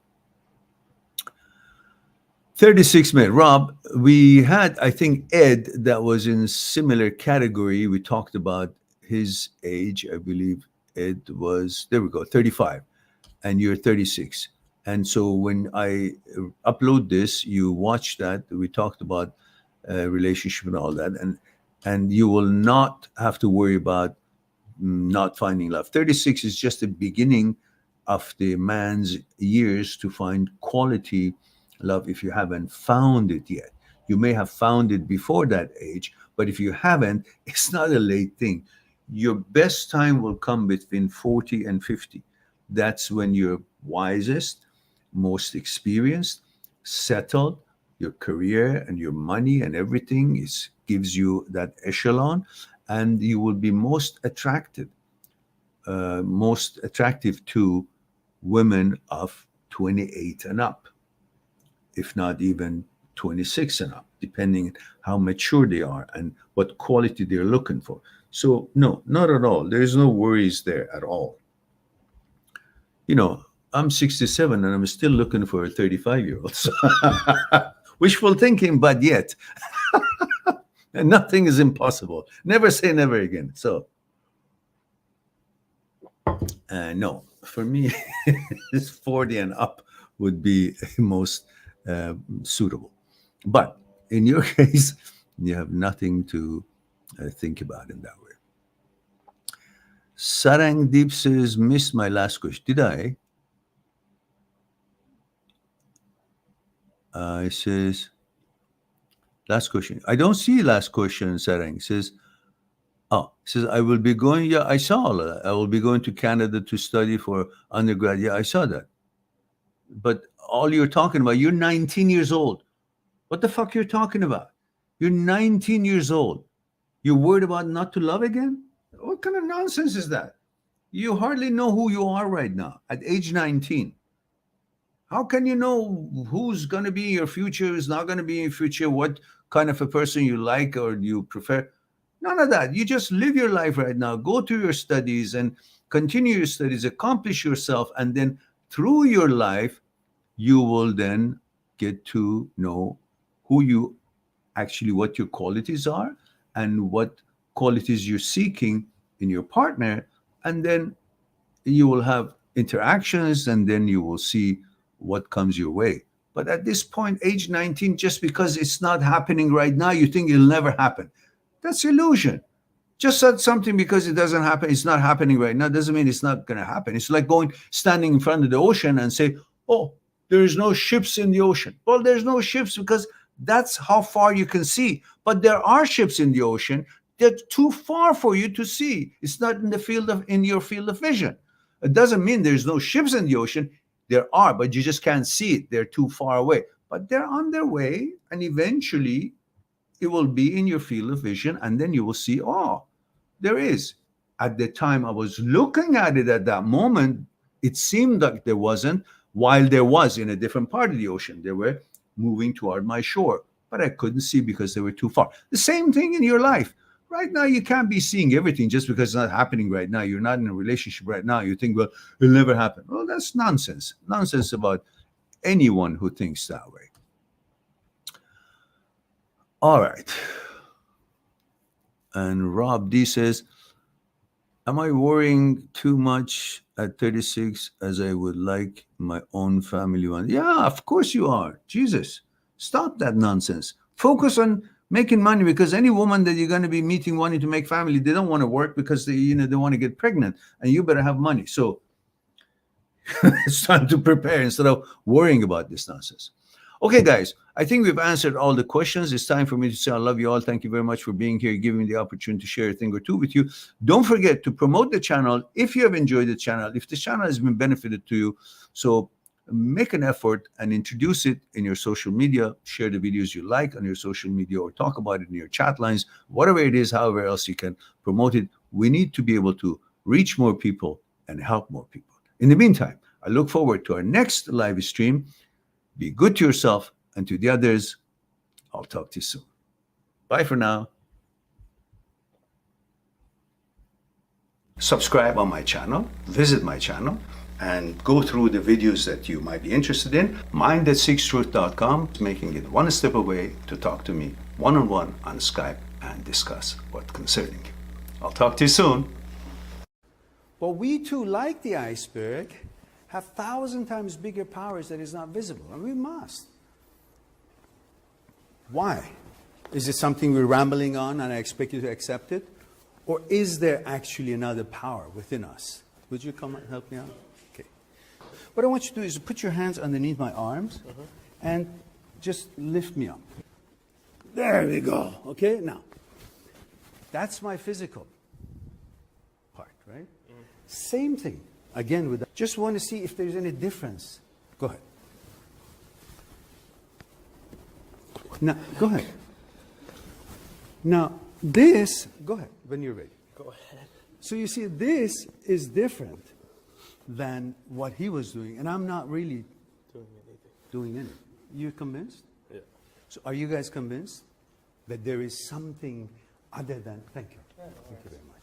36 minutes. Rob, we had, I think, Ed that was in similar category. We talked about his age. I believe Ed was, there we go, 35, and you're 36. And so when I upload this, you watch that. We talked about relationship and all that. And you will not have to worry about not finding love. 36 is just the beginning of the man's years to find quality love if you haven't found it yet. You may have found it before that age, but if you haven't, it's not a late thing. Your best time will come between 40 and 50. That's when you're wisest, most experienced, settled, your career and your money and everything is gives you that echelon, and you will be most attractive to women of 28 and up, if not even 26 and up, depending how mature they are and what quality they're looking for. So no, not at all. There's no worries there at all. I'm 67 and I'm still looking for a 35-year-old. So wishful thinking, but yet and nothing is impossible. Never say never again. So no, for me, it's 40 and up would be most suitable. But in your case, you have nothing to think about in that way. Sarang Deep says, missed my last question. Did I? It says, last question. I don't see last question, Sarang. It says, I will be going. Yeah, I saw all of that. I will be going to Canada to study for undergrad. Yeah, I saw that. But all you're talking about, you're 19 years old. What the fuck you're talking about? You're 19 years old. You're worried about not to love again? What kind of nonsense is that? You hardly know who you are right now at age 19. How can you know who's going to be in your future, who's not going to be in your future, what kind of a person you like or you prefer? None of that. You just live your life right now. Go to your studies and continue your studies, accomplish yourself, and then through your life, you will then get to know who you actually, what your qualities are and what qualities you're seeking in your partner. And then you will have interactions and then you will see what comes your way. But at this point, age 19, just because it's not happening right now, you think it'll never happen. That's illusion. Just said something because it doesn't happen, it's not happening right now, doesn't mean it's not going to happen. It's like standing in front of the ocean and say, oh, there's no ships in the ocean. Well, there's no ships because that's how far you can see. But there are ships in the ocean. They're too far for you to see. It's not in your field of vision. It doesn't mean there's no ships in the ocean. There are, but you just can't see it. They're too far away. But they're on their way, and eventually it will be in your field of vision, and then you will see, oh, there is. At the time I was looking at it at that moment, it seemed like there wasn't, while there was in a different part of the ocean. They were moving toward my shore, but I couldn't see because they were too far. The same thing in your life. Right now, you can't be seeing everything just because it's not happening right now. You're not in a relationship right now. You think, well, it'll never happen. Well, that's nonsense. Nonsense about anyone who thinks that way. All right. And Rob D says, am I worrying too much at 36 as I would like my own family one? Yeah, of course you are. Jesus, stop that nonsense. Focus on making money, because any woman that you're going to be meeting wanting to make family, they don't want to work because they want to get pregnant, and you better have money. So it's time to prepare instead of worrying about this nonsense. Okay, guys, I think we've answered all the questions. It's time for me to say I love you all. Thank you very much for being here, giving me the opportunity to share a thing or two with you. Don't forget to promote the channel if you have enjoyed the channel, if the channel has been benefited to you. So make an effort and introduce it in your social media. Share the videos you like on your social media or talk about it in your chat lines, whatever it is, however else you can promote it. We need to be able to reach more people and help more people. In the meantime, I look forward to our next live stream. Be good to yourself and to the others. I'll talk to you soon. Bye for now. Subscribe on my channel, visit my channel, and go through the videos that you might be interested in. Mind@seekstruth.com, making it one step away to talk to me one-on-one on Skype and discuss what's concerning you. I'll talk to you soon. But we too, like the iceberg, have 1,000 times bigger powers that is not visible, and we must. Why? Is it something we're rambling on and I expect you to accept it? Or is there actually another power within us? Would you come and help me out? Okay. What I want you to do is put your hands underneath my arms and just lift me up. There we go. Okay, now, that's my physical part, right? Same thing, again, with just want to see if there's any difference. Go ahead. Now, go ahead. Now, this, go ahead, when you're ready. Go ahead. So you see, this is different than what he was doing, and I'm not really doing anything. You convinced? Yeah. So are you guys convinced that there is something other than, thank you. Thank you very much.